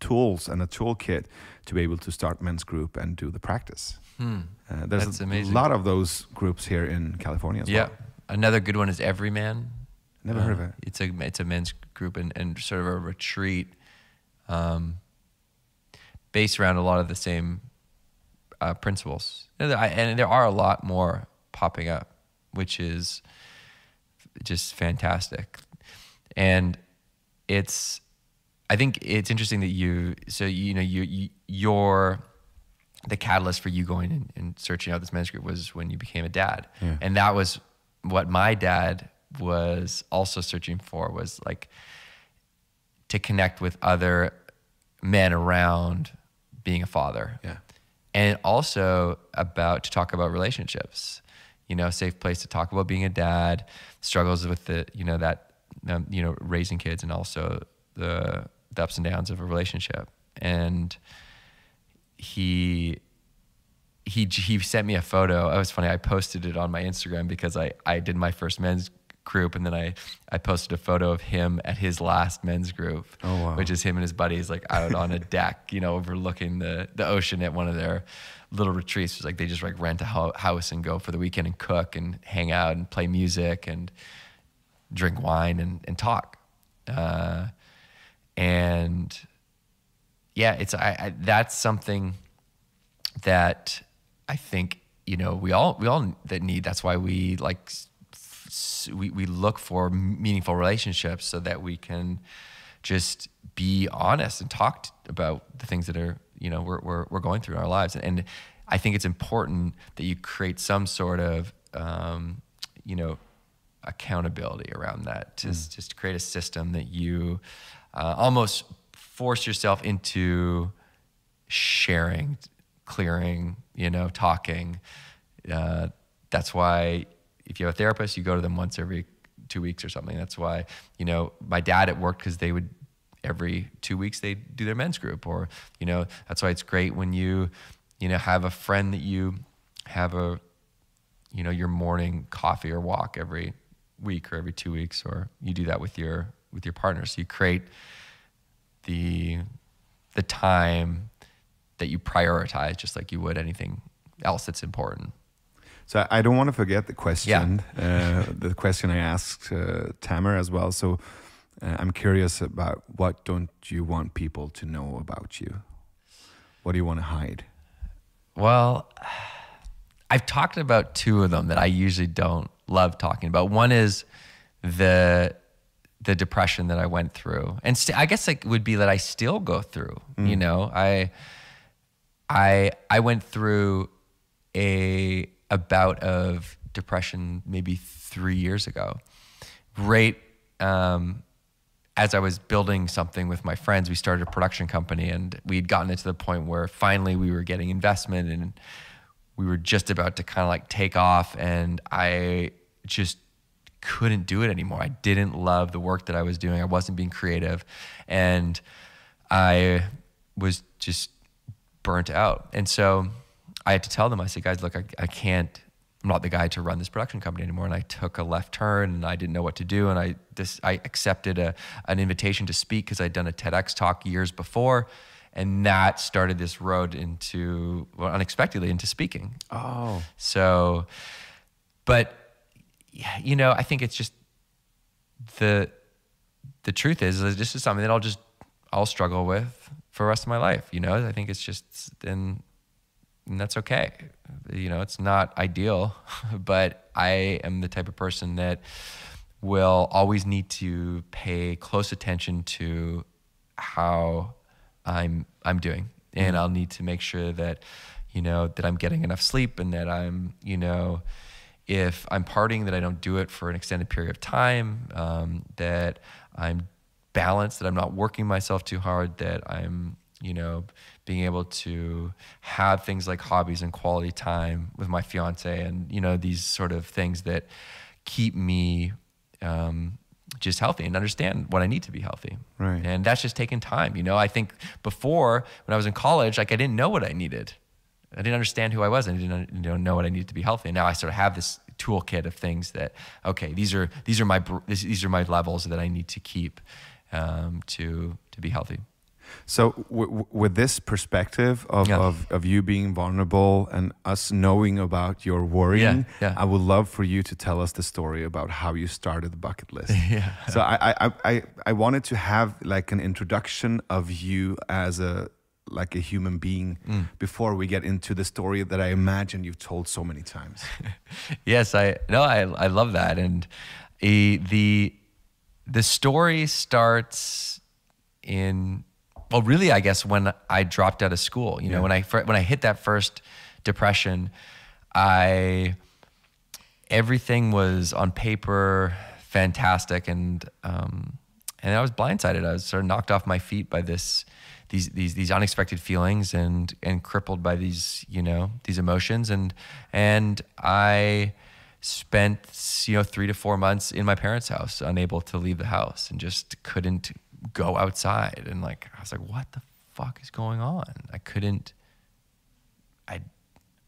[SPEAKER 1] tools and a toolkit to be able to start men's group and do the practice. There's
[SPEAKER 2] That's amazing.
[SPEAKER 1] A lot of those groups here in California as well.
[SPEAKER 2] Another good one is Everyman.
[SPEAKER 1] Never heard of it.
[SPEAKER 2] It's a men's group and sort of a retreat based around a lot of the same principles. And there are a lot more popping up, which is just fantastic. And I think it's interesting that you're the catalyst for you going and searching out this men's group was when you became a dad. And that was what my dad was also searching for, was like to connect with other men around being a father. And also to talk about relationships, a safe place to talk about being a dad, struggles with raising kids, and also the ups and downs of a relationship. And he sent me a photo. It was funny. I posted it on my Instagram because I did my first men's group, and then I posted a photo of him at his last men's group, which is him and his buddies like out on a deck, overlooking the ocean at one of their little retreats. It's like they just like rent a house and go for the weekend and cook and hang out and play music and drink wine and talk. And yeah, that's something that I think, we all that need. That's why we like we look for meaningful relationships so that we can just be honest and talk about the things that are, you know, we're going through in our lives. And I think it's important that you create some sort of, you know, accountability around that. Just create a system that you almost force yourself into sharing, clearing, you know, talking. That's why if you have a therapist, you go to them once every 2 weeks or something. That's why, you know, my dad at work, because they would, every 2 weeks they do their men's group. Or, you know, that's why it's great when you know, have a friend that you have a, you know, your morning coffee or walk every week or every 2 weeks, or you do that with your partner. So you create the time that you prioritize, just like you would anything else that's important.
[SPEAKER 1] So I don't want to forget the question, the question I asked Tamer as well. So I'm curious about, what don't you want people to know about you? What do you want to hide?
[SPEAKER 2] Well, I've talked about two of them that I usually don't love talking about. One is the depression that I went through, and I guess it would be that I still go through. You know, I went through a bout of depression maybe 3 years ago. Right as I was building something with my friends, we started a production company, and we'd gotten it to the point where finally we were getting investment, and we were just about to kind of like take off, and I just couldn't do it anymore. I didn't love the work that I was doing. I wasn't being creative, and I was just burnt out. And so I had to tell them, I said, guys, look, I can't, I'm not the guy to run this production company anymore. And I took a left turn, and I didn't know what to do. And I accepted an invitation to speak because I'd done a TEDx talk years before. And that started this road into, well, unexpectedly, into speaking.
[SPEAKER 1] Oh.
[SPEAKER 2] So, but, you know, I think it's just, the truth is this is something that I'll struggle with for the rest of my life. You know, I think it's just, and that's okay. You know, it's not ideal, but I am the type of person that will always need to pay close attention to how I'm doing. And I'll need to make sure that, you know, that I'm getting enough sleep, and that I'm, you know, if I'm partying, that I don't do it for an extended period of time, that I'm balanced, that I'm not working myself too hard, that I'm, you know, being able to have things like hobbies and quality time with my fiance, and, you know, these sort of things that keep me just healthy and understand what I need to be healthy.
[SPEAKER 1] Right.
[SPEAKER 2] And that's just taking time. You know, I think before, when I was in college, like, I didn't know what I needed. I didn't understand who I was, and I didn't know what I needed to be healthy. And now I sort of have this toolkit of things that, okay, these are my levels that I need to keep to be healthy.
[SPEAKER 1] So with this perspective of you being vulnerable and us knowing about your worrying, I would love for you to tell us the story about how you started the bucket list. So I wanted to have like an introduction of you as a human being before we get into the story that I imagine you've told so many times.
[SPEAKER 2] Yes, I love that. And the story starts in, well, really, I guess when I dropped out of school. You know, when I hit that first depression, everything was on paper fantastic, and I was blindsided. I was sort of knocked off my feet by these unexpected feelings, and crippled by these emotions, and I spent 3 to 4 months in my parents' house, unable to leave the house, and just couldn't go outside. And I was like, what the fuck is going on?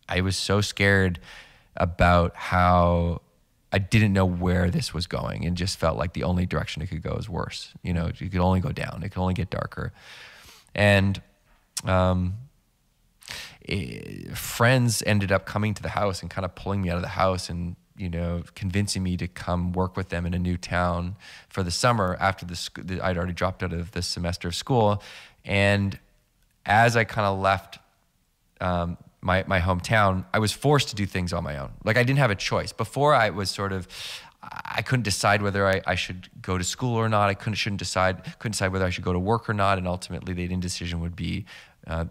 [SPEAKER 2] I was so scared about how I didn't know where this was going, and just felt like the only direction it could go is worse. You know, it could only go down. It could only get darker. And friends ended up coming to the house and kind of pulling me out of the house, and convincing me to come work with them in a new town for the summer after I'd already dropped out of this semester of school. And as I kind of left my hometown, I was forced to do things on my own. Like, I didn't have a choice. Before, I was sort of, I couldn't decide whether I should go to school or not. I couldn't decide whether I should go to work or not. And ultimately, the indecision would be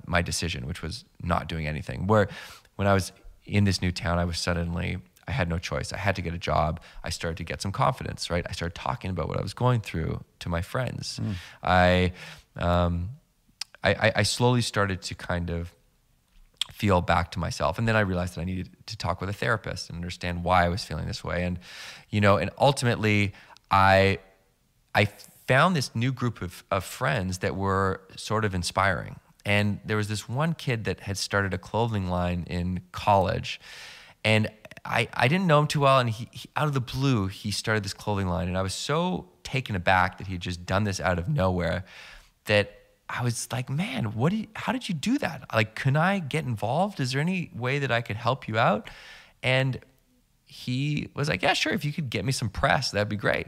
[SPEAKER 2] my decision, which was not doing anything. Where when I was in this new town, I had no choice. I had to get a job. I started to get some confidence, right? I started talking about what I was going through to my friends. I slowly started to kind of feel back to myself. And then I realized that I needed to talk with a therapist and understand why I was feeling this way. And, and ultimately I found this new group of friends that were sort of inspiring. And there was this one kid that had started a clothing line in college, and I didn't know him too well. And he out of the blue, he started this clothing line. And I was so taken aback that he had just done this out of nowhere that I was like, man, how did you do that? Like, can I get involved? Is there any way that I could help you out? And he was like, yeah, sure. If you could get me some press, that'd be great.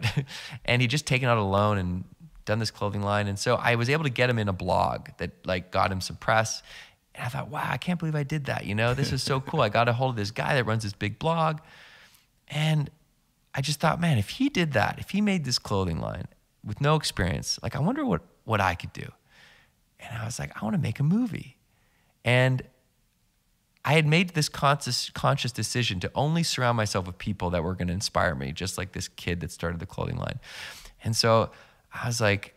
[SPEAKER 2] And he'd just taken out a loan and done this clothing line. And so I was able to get him in a blog that like got him some press. And I thought, wow, I can't believe I did that. This is so cool. I got a hold of this guy that runs this big blog. And I just thought, man, if he did that, if he made this clothing line with no experience, like, I wonder what I could do. And I was like, I want to make a movie. And I had made this conscious decision to only surround myself with people that were going to inspire me, just like this kid that started the clothing line. And so I was like,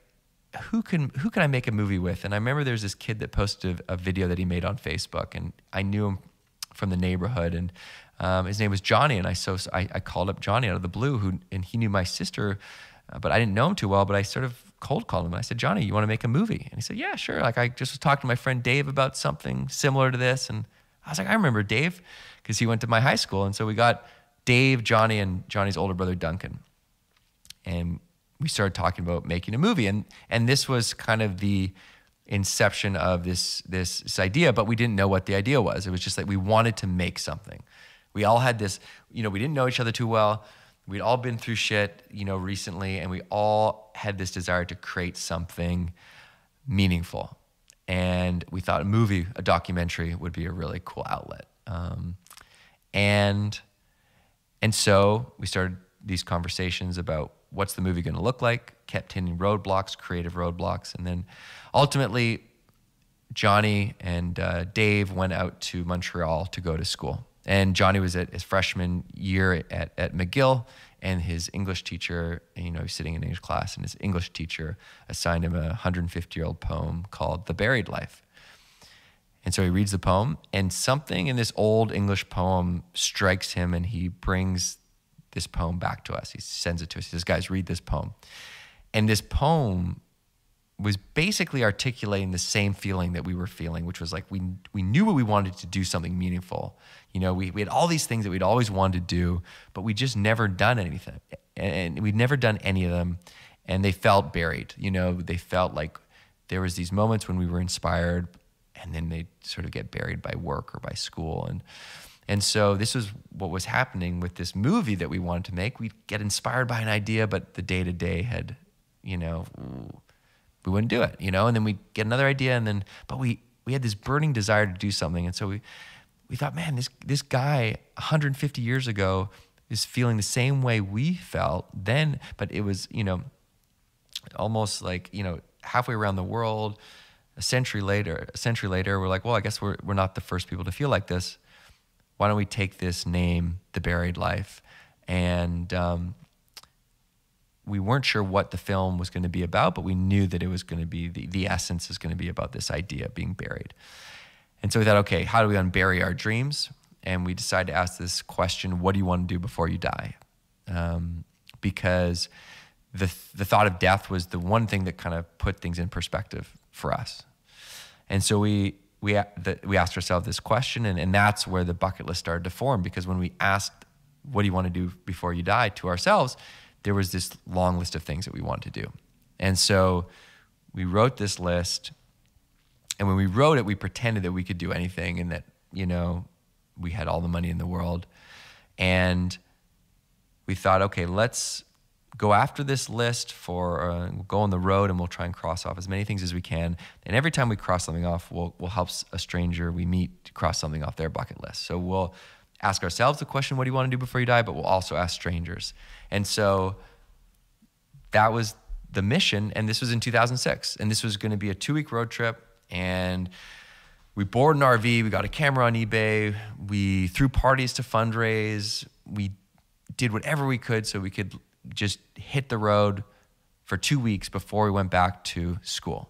[SPEAKER 2] who can I make a movie with? And I remember there's this kid that posted a video that he made on Facebook, and I knew him from the neighborhood, and his name was Johnny. And I called up Johnny out of the blue, and he knew my sister, but I didn't know him too well, but I sort of cold called him. And I said, Johnny, you want to make a movie? And he said, yeah, sure. Like, I just was talking to my friend Dave about something similar to this. And I was like, I remember Dave, because he went to my high school. And so we got Dave, Johnny, and Johnny's older brother, Duncan. And we started talking about making a movie. And this was kind of the inception of this idea, but we didn't know what the idea was. It was just like we wanted to make something. We all had this, we didn't know each other too well. We'd all been through shit, recently, and we all had this desire to create something meaningful. And we thought a documentary would be a really cool outlet. And so we started these conversations about what's the movie going to look like, kept hitting roadblocks, creative roadblocks. And then ultimately, Johnny and Dave went out to Montreal to go to school. And Johnny was at his freshman year at McGill, and his English teacher, he was sitting in English class, and his English teacher assigned him a 150-year-old poem called The Buried Life. And so he reads the poem, and something in this old English poem strikes him, and he brings this poem back to us. He sends it to us. He says, guys, read this poem. And this poem was basically articulating the same feeling that we were feeling, which was like we knew what we wanted to do, something meaningful. We had all these things that we'd always wanted to do, but we just never done anything. And we'd never done any of them. And they felt buried. They felt like there was these moments when we were inspired, and then they sort of get buried by work or by school. And so this was what was happening with this movie that we wanted to make. We'd get inspired by an idea, but the day-to-day had, we wouldn't do it, and then we'd get another idea, but we had this burning desire to do something. And so we thought, man, this guy 150 years ago is feeling the same way we felt then, but it was, almost like, halfway around the world, a century later, we're like, well, I guess we're not the first people to feel like this. Why don't we take this name, The Buried Life? And we weren't sure what the film was going to be about, but we knew that it was going to be, the essence is going to be about this idea of being buried. And so we thought, okay, how do we unbury our dreams? And we decided to ask this question, what do you want to do before you die? Because the thought of death was the one thing that kind of put things in perspective for us. And so we asked ourselves this question, and that's where the bucket list started to form, because when we asked, what do you want to do before you die, to ourselves, there was this long list of things that we wanted to do. And so we wrote this list, and when we wrote it, we pretended that we could do anything, and that, we had all the money in the world. And we thought, okay, let's go after this list we'll go on the road, and we'll try and cross off as many things as we can. And every time we cross something off, we'll help a stranger we meet to cross something off their bucket list. So we'll ask ourselves the question, what do you want to do before you die? But we'll also ask strangers. And so that was the mission. And this was in 2006. And this was going to be a 2-week road trip. And we boarded an RV. We got a camera on eBay. We threw parties to fundraise. We did whatever we could so we could just hit the road for 2 weeks before we went back to school.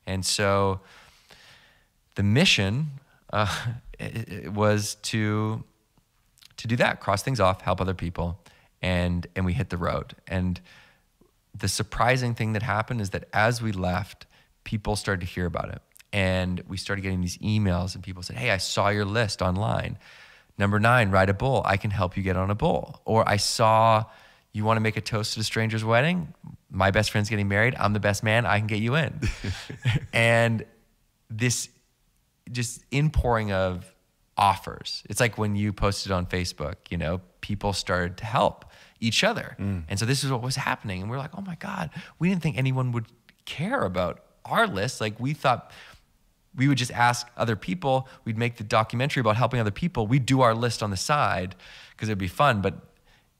[SPEAKER 2] And so the mission it was to do that, cross things off, help other people, and we hit the road. And the surprising thing that happened is that as we left, people started to hear about it. And we started getting these emails, and people said, hey, I saw your list online. Number 9, ride a bull. I can help you get on a bull. Or I saw you want to make a toast at a stranger's wedding. My best friend's getting married. I'm the best man. I can get you in. And this just inpouring of offers. It's like when you posted on Facebook, you know, people started to help each other. And so this is what was happening. And we're like, oh my God, we didn't think anyone would care about our list. Like, we thought we would just ask other people. We'd make the documentary about helping other people. We'd do our list on the side because it'd be fun, but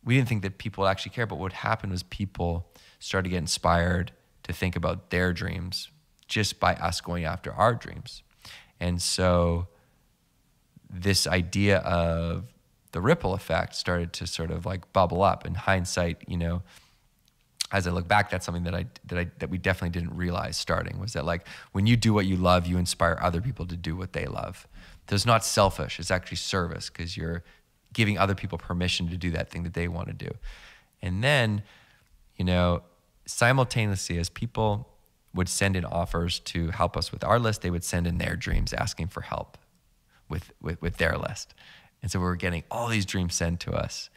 [SPEAKER 2] we didn't think that people would actually care. But what happened was people started to get inspired to think about their dreams just by us going after our dreams. And so this idea of the ripple effect started to sort of like bubble up. In hindsight, you know, as I look back, that's something that we definitely didn't realize starting, was that like when you do what you love, you inspire other people to do what they love. So it's not selfish, it's actually service, because you're giving other people permission to do that thing that they want to do. And then, you know, simultaneously, as people would send in offers to help us with our list, they would send in their dreams asking for help with their list. And so we were getting all these dreams sent to us.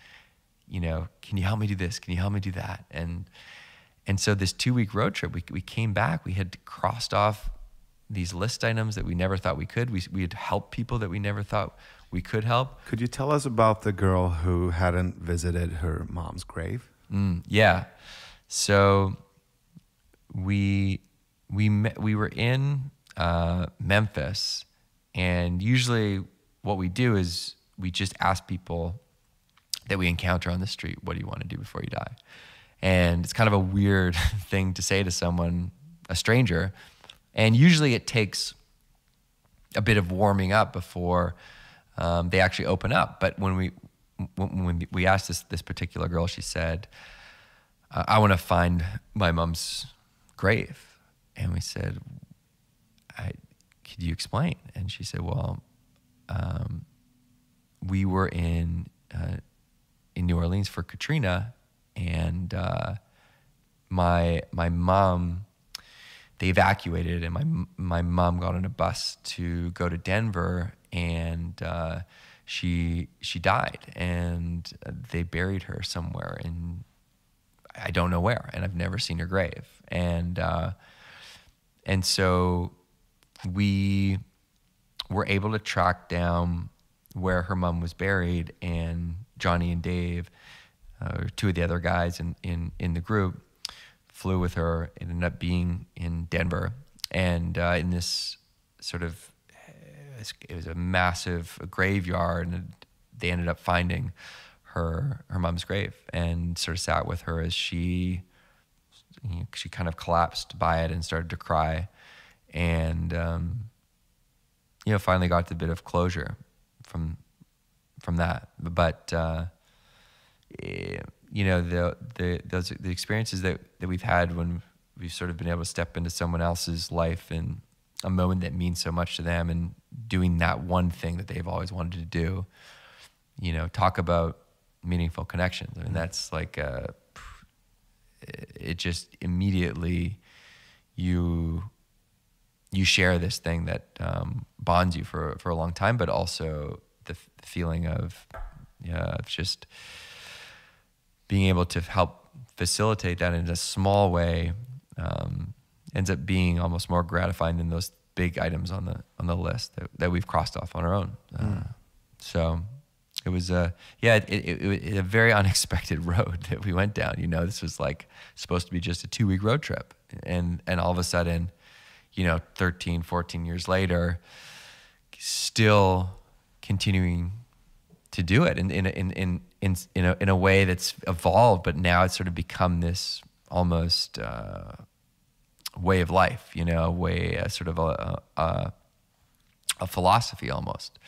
[SPEAKER 2] You know, can you help me do this? Can you help me do that? And so this 2-week road trip, we came back, we had crossed off these list items that we never thought we could. We had helped people that we never thought we could help.
[SPEAKER 1] Could you tell us about the girl who hadn't visited her mom's grave?
[SPEAKER 2] Yeah. So we were in Memphis, and usually what we do is we just ask people that we encounter on the street, what do you want to do before you die? And it's kind of a weird thing to say to someone, a stranger. And usually it takes a bit of warming up before they actually open up. But when we asked this particular girl, she said, I want to find my mom's grave. And we said, could you explain? And she said, well, we were in New Orleans for Katrina, and my mom, they evacuated, and my mom got on a bus to go to Denver, and she died, and they buried her somewhere, and I don't know where, and I've never seen her grave, and so we were able to track down where her mom was buried, and Johnny and Dave, two of the other guys in the group, flew with her. It ended up being in Denver, and in this sort of, it was a massive graveyard, and they ended up finding her mom's grave, and sort of sat with her as she kind of collapsed by it and started to cry, and finally got a bit of closure from that. But the experiences that we've had when we've sort of been able to step into someone else's life in a moment that means so much to them, and doing that one thing that they've always wanted to do, talk about meaningful connections. I mean, that's like it just immediately you share this thing that bonds you for a long time, but also the feeling of just being able to help facilitate that in a small way ends up being almost more gratifying than those big items on the list that we've crossed off on our own. So it was it was a very unexpected road that we went down. This was like supposed to be just a 2-week road trip, and all of a sudden, 13, 14 years later, still continuing to do it in a way that's evolved, but now it's sort of become this almost way of life, you know, sort of a philosophy almost.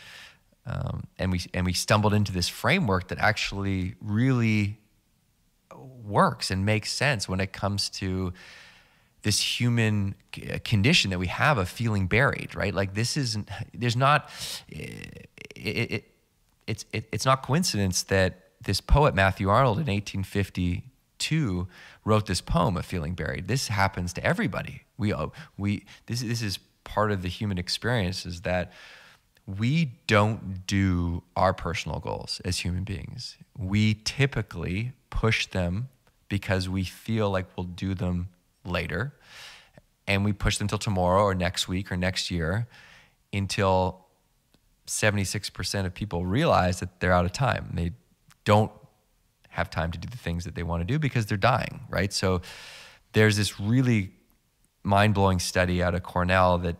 [SPEAKER 2] And we stumbled into this framework that actually really works and makes sense when it comes to this human condition that we have of feeling buried, right? Like it's not coincidence that this poet Matthew Arnold in 1852 wrote this poem of feeling buried. This happens to everybody. This is part of the human experience, is that we don't do our personal goals as human beings. We typically push them because we feel like we'll do them later, and we push them till tomorrow or next week or next year until 76% of people realize that they're out of time. They don't have time to do the things that they want to do because they're dying, right? So there's this really mind-blowing study out of Cornell that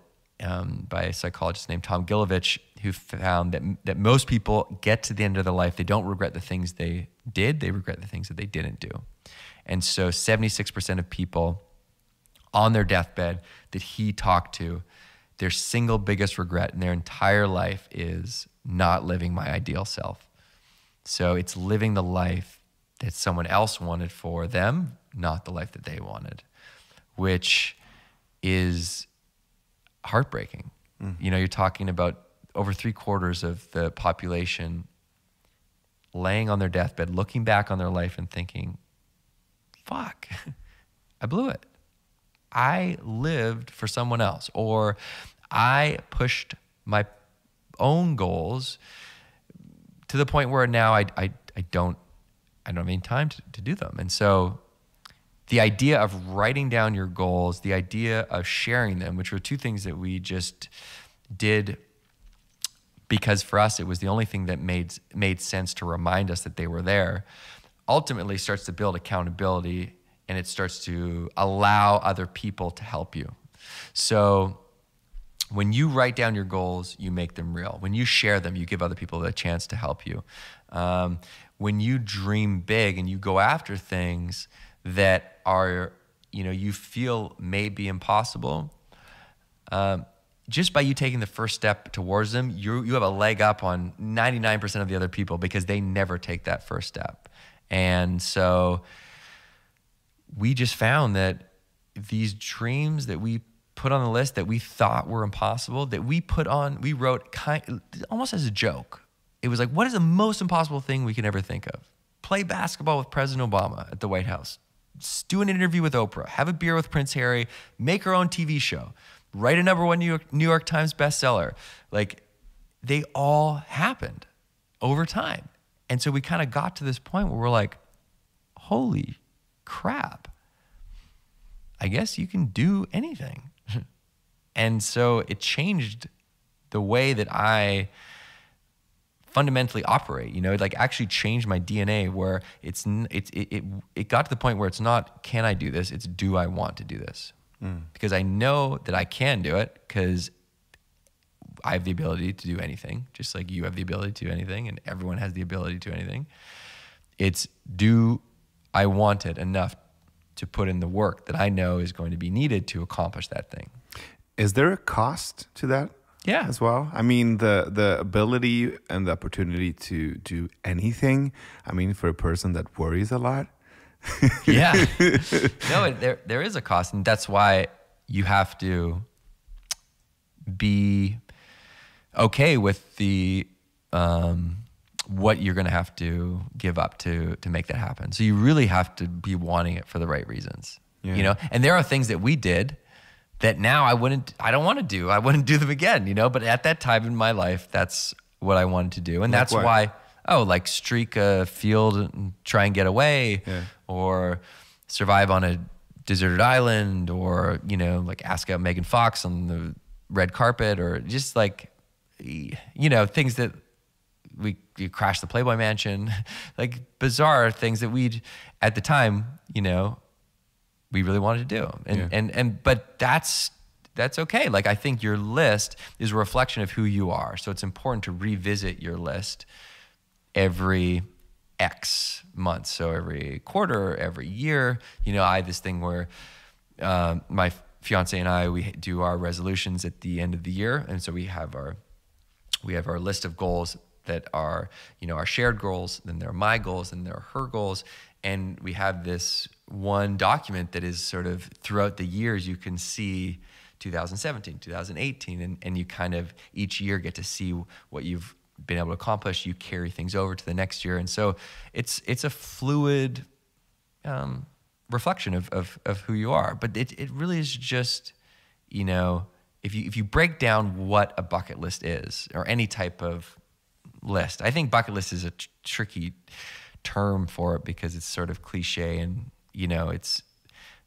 [SPEAKER 2] by a psychologist named Tom Gilovich, who found that most people get to the end of their life, they don't regret the things they did, they regret the things that they didn't do. And so 76% of people on their deathbed that he talked to, their single biggest regret in their entire life is not living my ideal self. So it's living the life that someone else wanted for them, not the life that they wanted, which is heartbreaking. You know, you're talking about over 3/4 of the population laying on their deathbed, looking back on their life and thinking, fuck, I blew it. I lived for someone else, or I pushed my own goals to the point where now I don't have any time to do them. And so the idea of writing down your goals, the idea of sharing them, which were two things that we just did because for us it was the only thing that made sense to remind us that they were there, ultimately starts to build accountability, and it starts to allow other people to help you. So when you write down your goals, you make them real. When you share them, you give other people a chance to help you. When you dream big and you go after things that are, you know, you feel may be impossible, just by you taking the first step towards them, you have a leg up on 99% of the other people because they never take that first step. And so we just found that these dreams that we put on the list that we thought were impossible, that we wrote almost as a joke. It was like, what is the most impossible thing we can ever think of? Play basketball with President Obama at the White House, do an interview with Oprah, have a beer with Prince Harry, make our own TV show, write a #1 New York Times bestseller. Like, they all happened over time. And so we kind of got to this point where we're like, holy crap, I guess you can do anything. And so it changed the way that I fundamentally operate, you know, it like actually changed my DNA, where it got to the point where it's not, can I do this? It's, do I want to do this? Because I know that I can do it, because I have the ability to do anything, just like you have the ability to do anything, and everyone has the ability to do anything. It's, do I want it enough to put in the work that I know is going to be needed to accomplish that thing?
[SPEAKER 1] Is there a cost to that?
[SPEAKER 2] Yeah.
[SPEAKER 1] As well? I mean, the ability and the opportunity to do anything, I mean, for a person that worries a lot.
[SPEAKER 2] Yeah. No, there is a cost, and that's why you have to be okay with the what you're going to have to give up to make that happen. So you really have to be wanting it for the right reasons. Yeah. You know, and there are things that we did that now I don't want to do. I wouldn't do them again, you know, but at that time in my life, that's what I wanted to do. And that's why, like streak a field and try and get away, or survive on a deserted island, or, you know, like ask out Megan Fox on the red carpet, or just like, you know, things that you crashed the Playboy Mansion, like bizarre things that we'd, at the time, you know, we really wanted to do. But that's okay. Like, I think your list is a reflection of who you are. So it's important to revisit your list every X months. So every quarter, every year, you know, I have this thing where my fiance and I, we do our resolutions at the end of the year. And so we have our list of goals that are, you know, our shared goals, then there are my goals, and there are her goals. And we have this one document that is sort of throughout the years, you can see 2017, 2018, and you kind of each year get to see what you've been able to accomplish. You carry things over to the next year. And so it's a fluid reflection of who you are. But it really is just, you know, if you break down what a bucket list is, or any type of list, I think bucket list is a tricky term for it because it's sort of cliche and, you know,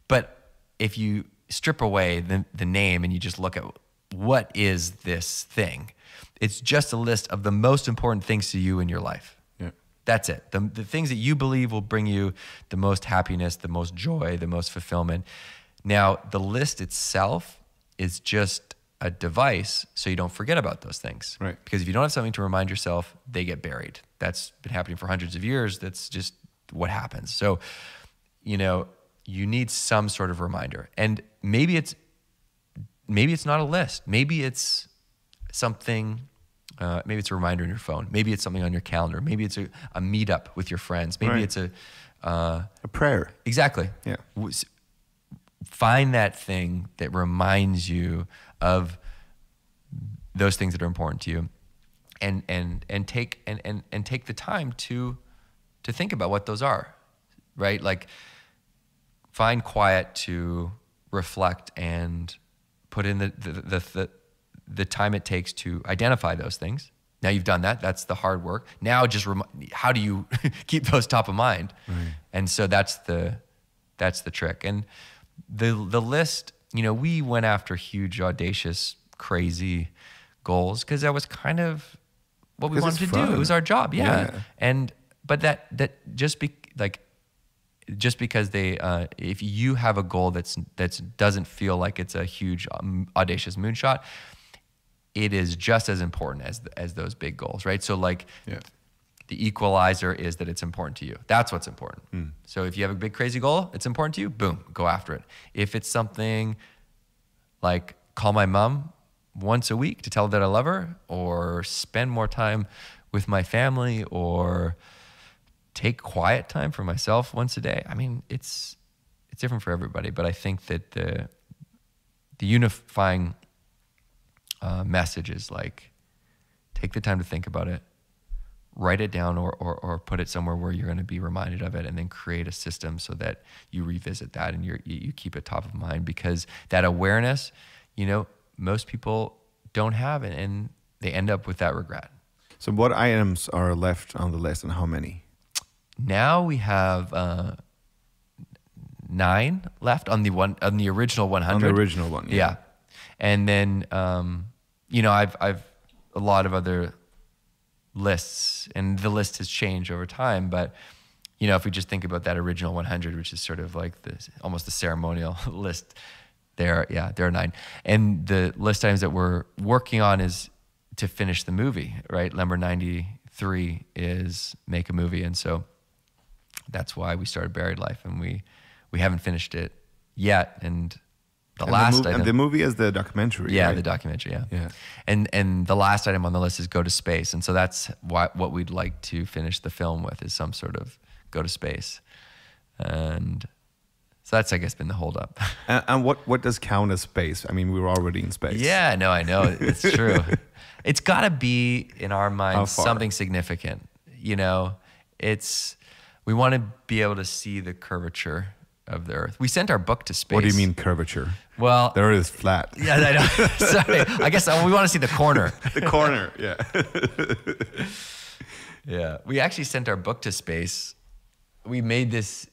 [SPEAKER 2] but if you strip away the name and you just look at what is this thing, it's just a list of the most important things to you in your life.
[SPEAKER 1] Yeah.
[SPEAKER 2] That's it. The things that you believe will bring you the most happiness, the most joy, the most fulfillment. Now, the list itself is just a device so you don't forget about those things.
[SPEAKER 1] Right.
[SPEAKER 2] Because if you don't have something to remind yourself, they get buried. That's been happening for hundreds of years. That's just what happens. So, you know, you need some sort of reminder. And maybe it's not a list. Maybe it's something, maybe it's a reminder in your phone. Maybe it's something on your calendar. Maybe it's a meetup with your friends. Maybe it's a
[SPEAKER 1] prayer.
[SPEAKER 2] Exactly.
[SPEAKER 1] Yeah.
[SPEAKER 2] Find that thing that reminds you of those things that are important to you, and take the time to think about what those are, right? Like, find quiet to reflect and put in the time it takes to identify those things. Now you've done that. That's the hard work. Now just how do you keep those top of mind?
[SPEAKER 1] Right.
[SPEAKER 2] And so that's the trick. And the list, you know, we went after huge, audacious, crazy goals because that was kind of what we wanted to do. It was our job. Yeah. But that just because they, if you have a goal that's doesn't feel like it's a huge, audacious moonshot, it is just as important as those big goals, right? So like, the equalizer is that it's important to you. That's what's important. So if you have a big crazy goal, it's important to you, boom, go after it. If it's something like call my mom once a week to tell her that I love her, or spend more time with my family, or take quiet time for myself once a day. I mean, it's different for everybody, but I think that the unifying message is like, take the time to think about it, write it down, or put it somewhere where you're going to be reminded of it, and then create a system so that you revisit that and you keep it top of mind, because that awareness, you know, most people don't have it, and they end up with that regret.
[SPEAKER 1] So what items are left on the list, and how many?
[SPEAKER 2] Now we have 9 left on the original 100.
[SPEAKER 1] On the original one,
[SPEAKER 2] yeah. And then you know, I've a lot of other lists, and the list has changed over time. But you know, if we just think about that original 100, which is sort of like almost the ceremonial list, there are 9. And the list items that we're working on is to finish the movie, right? Number 93 is make a movie, and so that's why we started Buried Life, and we haven't finished it yet. And the last item,
[SPEAKER 1] and the movie is the documentary.
[SPEAKER 2] Yeah,
[SPEAKER 1] right?
[SPEAKER 2] the documentary. Yeah.
[SPEAKER 1] Yeah.
[SPEAKER 2] And the last item on the list is go to space, and so that's what we'd like to finish the film with, is some sort of go to space, and so that's, I guess, been the holdup.
[SPEAKER 1] And what does count as space? I mean, we were already in space.
[SPEAKER 2] Yeah, no, I know, it's true. It's got to be, in our minds, something significant. You know, we want to be able to see the curvature of the Earth. We sent our book to space.
[SPEAKER 1] What do you mean curvature?
[SPEAKER 2] Well,
[SPEAKER 1] there it is, flat.
[SPEAKER 2] Yeah, I know. Sorry, I guess we want to see the corner.
[SPEAKER 1] The corner, yeah.
[SPEAKER 2] Yeah, we actually sent our book to space. We made this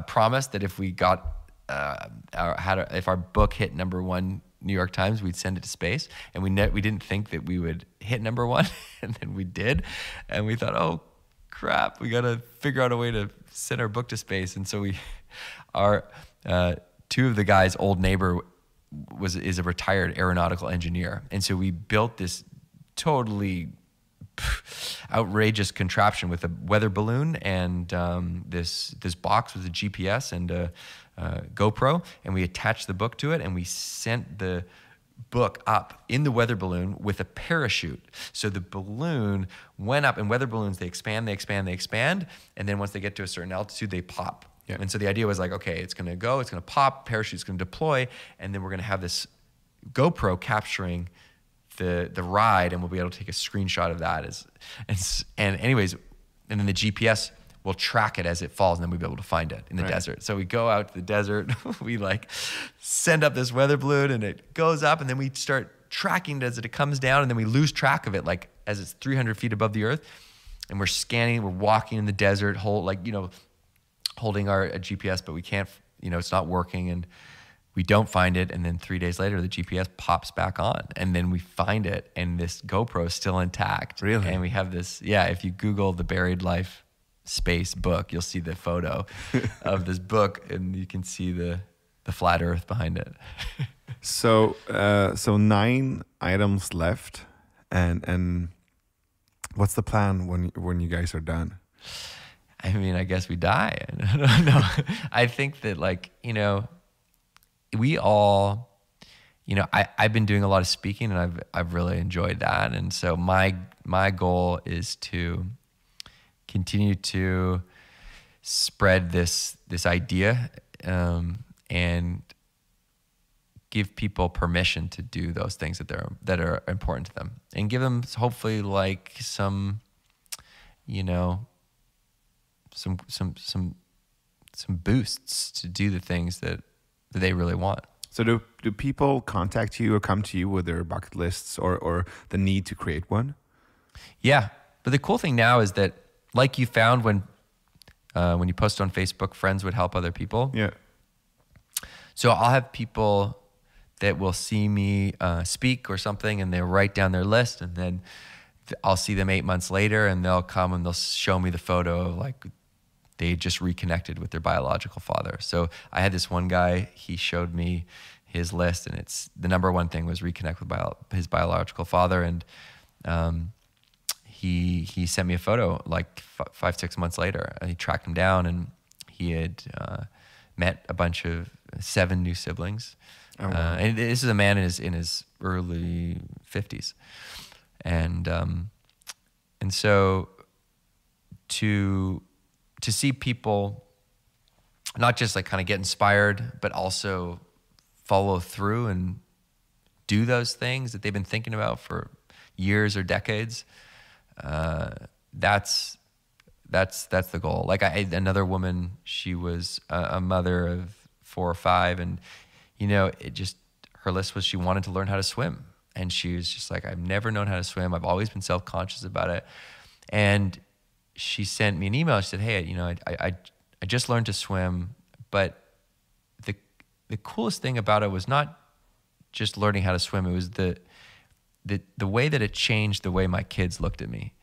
[SPEAKER 2] promise that if we got if our book hit #1 New York Times, we'd send it to space. And we didn't think that we would hit #1, and then we did, and we thought, oh crap, we got to figure out a way to send our book to space. And so our two of the guys' old neighbor is a retired aeronautical engineer, and so we built this totally outrageous contraption with a weather balloon and this box with a GPS and a GoPro, and we attached the book to it, and we sent the book up in the weather balloon with a parachute. So the balloon went up, and weather balloons, they expand, and then once they get to a certain altitude, they pop.
[SPEAKER 1] Yeah.
[SPEAKER 2] And so the idea was like, okay, it's gonna go, it's gonna pop, parachute's gonna deploy, and then we're gonna have this GoPro capturing the ride, and we'll be able to take a screenshot of that. And then the GPS will track it as it falls, and then we'll be able to find it in the desert. So we go out to the desert, we like send up this weather balloon, and it goes up, and then we start tracking it as it comes down, and then we lose track of it like as it's 300 feet above the earth, and we're scanning, we're walking in the desert, holding our GPS, but we can't, it's not working, and we don't find it, and then 3 days later, the GPS pops back on, and then we find it, and this GoPro is still intact.
[SPEAKER 1] Really?
[SPEAKER 2] And we have this, if you Google the Buried Life Space book, you'll see the photo of this book, and you can see the flat Earth behind it.
[SPEAKER 1] So 9 items left, and what's the plan when you guys are done?
[SPEAKER 2] I mean, I guess we die. I don't know. I think that we all, I've been doing a lot of speaking, and I've really enjoyed that, and so my goal is to continue to spread this idea and give people permission to do those things that are important to them, and give them hopefully like some boosts to do the things that they really want.
[SPEAKER 1] So do people contact you or come to you with their bucket lists or the need to create one?
[SPEAKER 2] Yeah, but the cool thing now is that, like you found when you post on Facebook, friends would help other people.
[SPEAKER 1] Yeah.
[SPEAKER 2] So I'll have people that will see me speak or something, and they'll write down their list, and then I'll see them 8 months later, and they'll come and they'll show me the photo of like they just reconnected with their biological father. So I had this one guy, he showed me his list, and it's the number one thing was reconnect with his biological father, and he sent me a photo like 5-6 months later, and he tracked him down, and he had met a bunch of 7 new siblings. Oh, wow. And this is a man in his early 50s, and so to see people not just like kind of get inspired, but also follow through and do those things that they've been thinking about for years or decades. That's the goal. Like another woman, she was a mother of 4 or 5, and her list was she wanted to learn how to swim, and she was just like, I've never known how to swim. I've always been self-conscious about it, and she sent me an email. She said, hey, I just learned to swim, but the coolest thing about it was not just learning how to swim. It was the way that it changed the way my kids looked at me.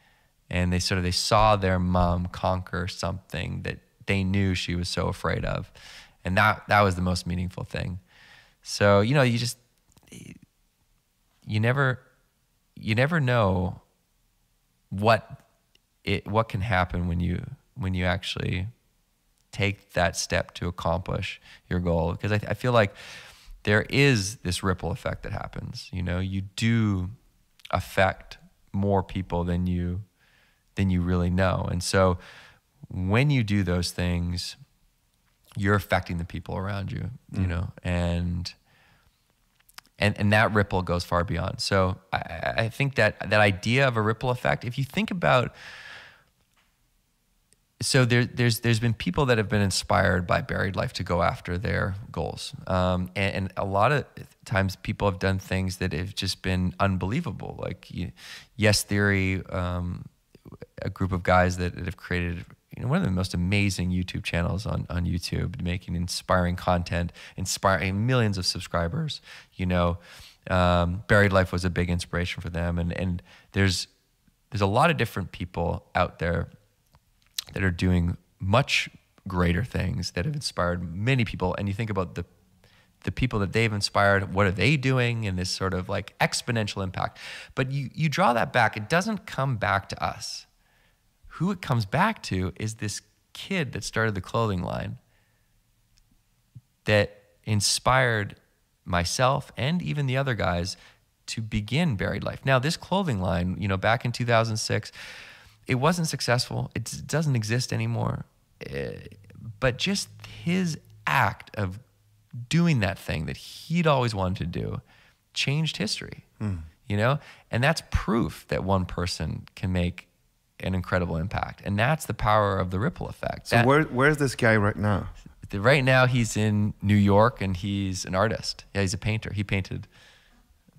[SPEAKER 2] And they saw their mom conquer something that they knew she was so afraid of. And that was the most meaningful thing. So, you never know what can happen when you actually take that step to accomplish your goal. Because I feel like there is this ripple effect that happens. You do affect more people than you really know. And so when you do those things, you're affecting the people around you, and that ripple goes far beyond. So I think that idea of a ripple effect, if you think about, so there's been people that have been inspired by Buried Life to go after their goals. And a lot of times people have done things that have just been unbelievable. Like Yes Theory, a group of guys that have created one of the most amazing YouTube channels on YouTube, making inspiring content, inspiring millions of subscribers. Buried Life was a big inspiration for them, and there's a lot of different people out there that are doing much greater things that have inspired many people. And you think about the people that they've inspired, what are they doing, and this sort of like exponential impact. But you draw that back, it doesn't come back to us. who it comes back to is this kid that started the clothing line that inspired myself and even the other guys to begin Buried Life. Now, this clothing line, you know, back in 2006, it wasn't successful. It doesn't exist anymore. But just his act of doing that thing that he'd always wanted to do changed history, you know? And that's proof that one person can make an incredible impact. And that's the power of the ripple effect.
[SPEAKER 1] So where's this guy right now?
[SPEAKER 2] Right now he's in New York and he's an artist. Yeah, he's a painter. He painted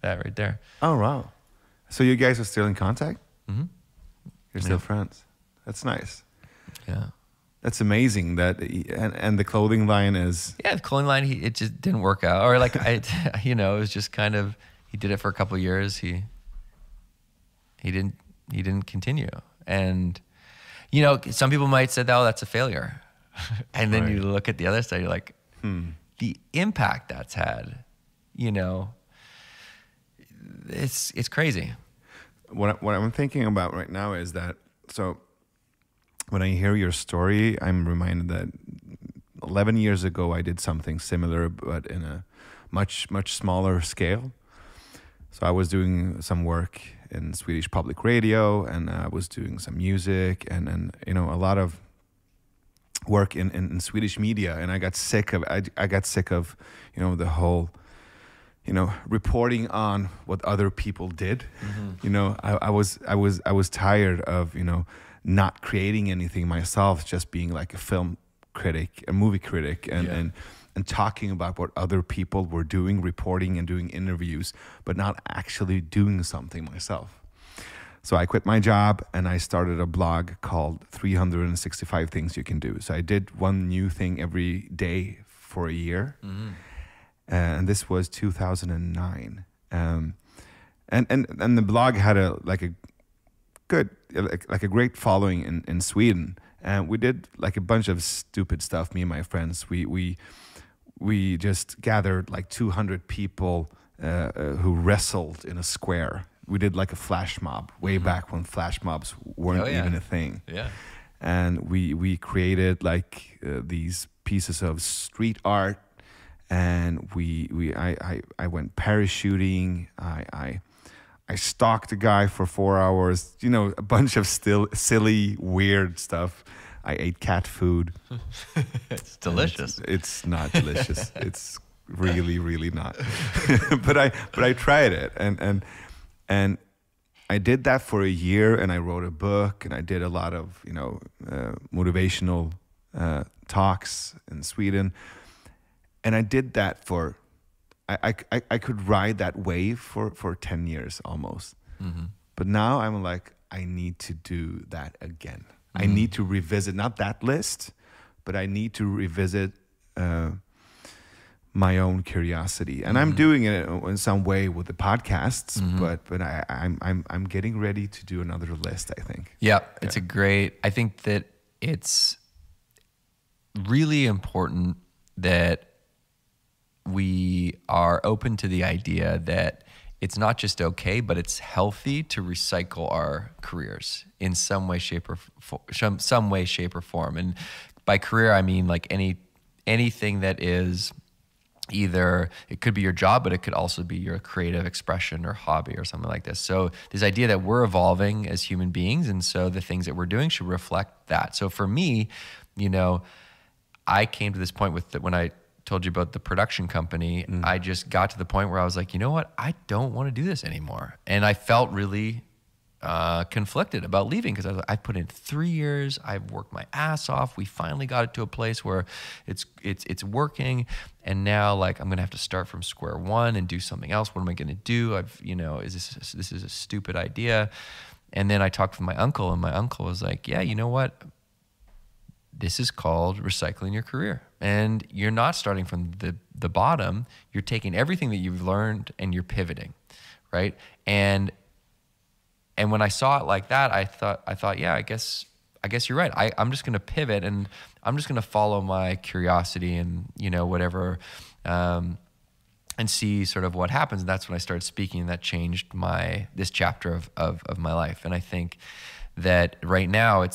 [SPEAKER 2] that right there.
[SPEAKER 1] Oh, wow. So you guys are still in contact?
[SPEAKER 2] Mm-hmm.
[SPEAKER 1] You're still friends. That's nice.
[SPEAKER 2] Yeah.
[SPEAKER 1] That's amazing that, and the clothing line is...
[SPEAKER 2] Yeah, the clothing line, it just didn't work out. Or like, you know, it was just kind of, he did it for a couple of years. He didn't continue. And, you know, some people might say, oh, that's a failure. And then you look at the other side, you're like, the impact that's had, you know, it's crazy.
[SPEAKER 1] What I'm thinking about right now is that, so when I hear your story, I'm reminded that 11 years ago I did something similar, but in a much, much smaller scale. So I was doing some work in Swedish public radio, and I was doing some music and you know, a lot of work in Swedish media, and I got sick of you know, the whole, you know, reporting on what other people did. You know, I was tired of, you know, not creating anything myself, just being like a film critic, a movie critic, and talking about what other people were doing, reporting and doing interviews, but not actually doing something myself. So I quit my job and I started a blog called 365 Things You Can Do. So I did one new thing every day for a year. And this was 2009. And the blog had a great following in Sweden. And we did like a bunch of stupid stuff, me and my friends. We just gathered like 200 people who wrestled in a square. We did like a flash mob way back when flash mobs weren't even a thing. Yeah. And we created like these pieces of street art, and I went parachuting. I stalked a guy for 4 hours. You know, a bunch of silly, weird stuff. I ate cat food.
[SPEAKER 2] It's delicious.
[SPEAKER 1] It's not delicious. It's really, really not. but I tried it, and I did that for a year, and I wrote a book, and I did a lot of, you know, motivational talks in Sweden, and I did that for, I could ride that wave for 10 years almost. But now I'm like, I need to do that again. I need to revisit, not that list, but I need to revisit my own curiosity, and I'm doing it in some way with the podcasts. But I'm getting ready to do another list, I think.
[SPEAKER 2] Yeah, it's a great. I think that it's really important that we are open to the idea that it's not just okay, but it's healthy to recycle our careers in some way, shape, or form. And by career, I mean like anything that is either, it could be your job, but it could also be your creative expression or hobby or something like this. So this idea that we're evolving as human beings, and so the things that we're doing should reflect that. So for me, you know, I came to this point with when I told you about the production company, I just got to the point where I was like, you know what? I don't want to do this anymore. And I felt really conflicted about leaving, because I put in 3 years, I've worked my ass off. We finally got it to a place where it's working. And now like, I'm going to have to start from square one and do something else. What am I going to do? You know, this is a stupid idea. And then I talked with my uncle, and my uncle was like, yeah, you know what? This is called recycling your career. And you're not starting from the bottom. You're taking everything that you've learned and you're pivoting, right? And when I saw it like that, I thought, yeah, I guess you're right. I'm just going to pivot, and I'm just going to follow my curiosity and, you know, whatever, and see sort of what happens. And that's when I started speaking, and that changed this chapter of my life. And I think that right now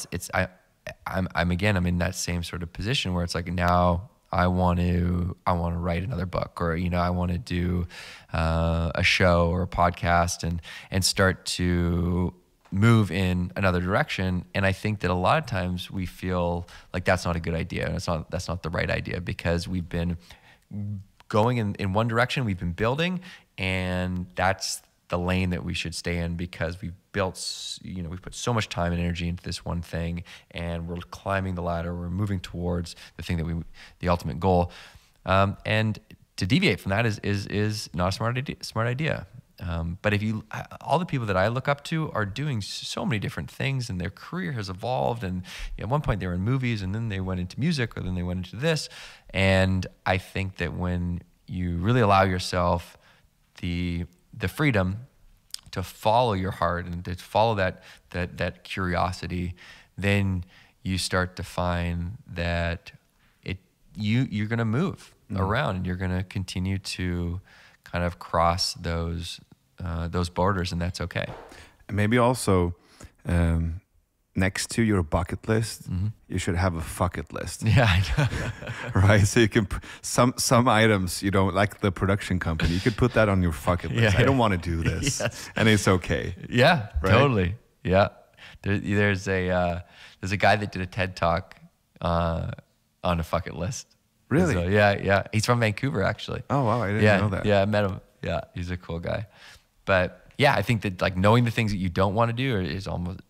[SPEAKER 2] I'm in that same sort of position where it's like, now I want to write another book, or, I want to do a show or a podcast and start to move in another direction. And I think that a lot of times we feel like that's not a good idea, and that's not the right idea, because we've been going in one direction, we've been building, and that's the lane that we should stay in, because we've put so much time and energy into this one thing, and we're climbing the ladder, we're moving towards the thing the ultimate goal. And to deviate from that is not a smart idea. But all the people that I look up to are doing so many different things, and their career has evolved. And at one point they were in movies, and then they went into music, or then they went into this. And I think that when you really allow yourself the freedom to follow your heart and to follow that curiosity, then you start to find that you're going to move around, and you're going to continue to kind of cross those borders, and that's okay.
[SPEAKER 1] And maybe also next to your bucket list, you should have a fuck it list.
[SPEAKER 2] Yeah, I know.
[SPEAKER 1] Right? So you can some items you don't like, the production company, you could put that on your fuck it list. I don't want to do this, yes. And it's okay.
[SPEAKER 2] Yeah,
[SPEAKER 1] right?
[SPEAKER 2] Totally. Yeah, there's a guy that did a TED talk on a fuck it list.
[SPEAKER 1] Really?
[SPEAKER 2] So, yeah. He's from Vancouver, actually.
[SPEAKER 1] Oh wow, I didn't know that.
[SPEAKER 2] Yeah, I met him. Yeah, he's a cool guy. But yeah, I think that like knowing the things that you don't want to do is almost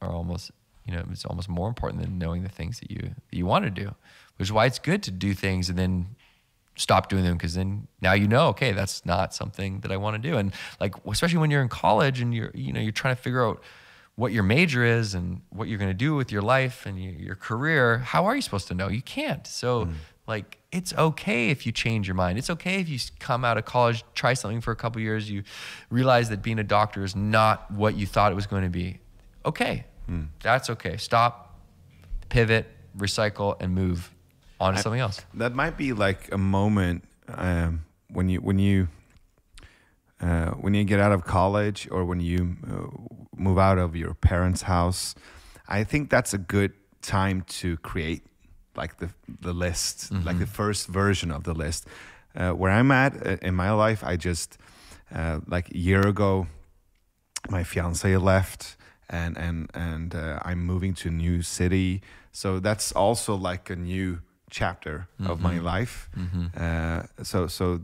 [SPEAKER 2] it's almost more important than knowing the things that you want to do, which is why it's good to do things and then stop doing them, because then now okay, that's not something that I want to do. And like, especially when you're in college and you're trying to figure out what your major is and what you're going to do with your life and your career, how are you supposed to know? You can't. So like, it's okay if you change your mind. It's okay if you come out of college, try something for a couple of years, you realize that being a doctor is not what you thought it was going to be. Okay. That's okay. Stop, pivot, recycle, and move on to something else.
[SPEAKER 1] That might be like a moment when you get out of college, or when you move out of your parents' house. I think that's a good time to create like the list, like the first version of the list. Where I'm at in my life, I just like a year ago, my fiance left. And I'm moving to a new city, so that's also like a new chapter of my life. So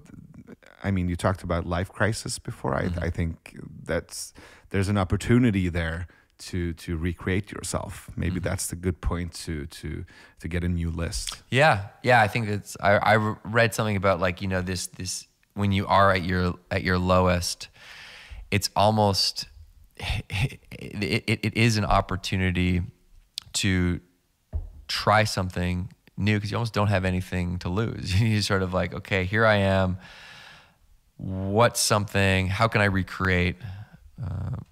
[SPEAKER 1] I mean, you talked about life crisis before. I think there's an opportunity there to recreate yourself. Maybe that's the good point to get a new list.
[SPEAKER 2] Yeah. I think that's. I read something about like this when you are at your lowest, it's almost. It is an opportunity to try something new, because you almost don't have anything to lose. You sort of like, okay, here I am. How can I recreate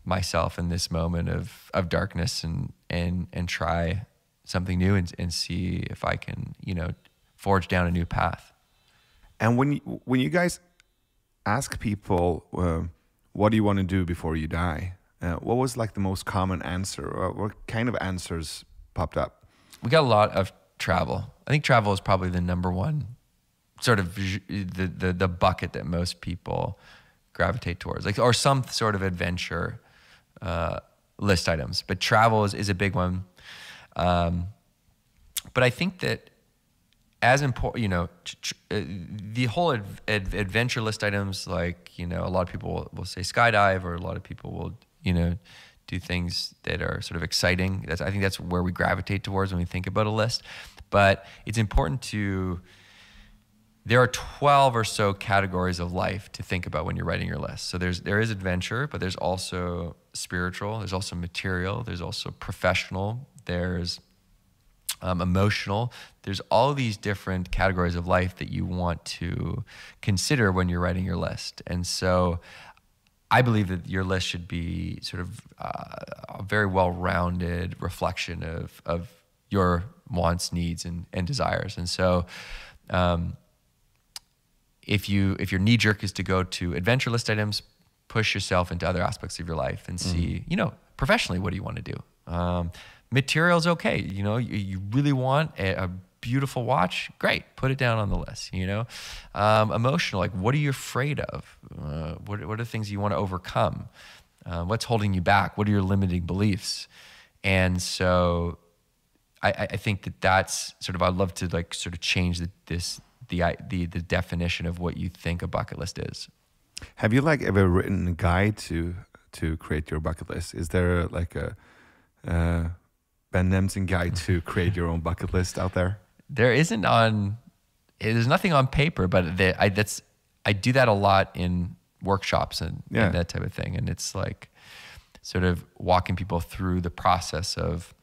[SPEAKER 2] myself in this moment of darkness and try something new and see if I can, forge down a new path.
[SPEAKER 1] And when you guys ask people, what do you want to do before you die? What was like the most common answer, or what kind of answers popped up?
[SPEAKER 2] We got a lot of travel. I think travel is probably the number one sort of the bucket that most people gravitate towards, like, or some sort of adventure list items. But travel is a big one. But I think that as important, the whole adventure list items, like, a lot of people will say skydive, or a lot of people will, do things that are sort of exciting. I think that's where we gravitate towards when we think about a list. But it's important there are 12 or so categories of life to think about when you're writing your list. So there is adventure, but there's also spiritual, there's also material, there's also professional, there's emotional. There's all of these different categories of life that you want to consider when you're writing your list. And so I believe that your list should be sort of a very well-rounded reflection of your wants, needs, and desires. And so if your knee-jerk is to go to adventure list items, push yourself into other aspects of your life and see, professionally, what do you want to do? Material's okay. You know, you really want a beautiful watch, great, put it down on the list. You know, emotional, like what are you afraid of? What are the things you want to overcome? What's holding you back? What are your limiting beliefs? And so I think that's sort of, I'd love to like sort of change the definition of what you think a bucket list is.
[SPEAKER 1] Have you like ever written a guide to create your bucket list? Is there like a Ben Nemtin guide to create your own bucket list out there?
[SPEAKER 2] There's nothing on paper, but I do that a lot in workshops and that type of thing. And it's like sort of walking people through the process of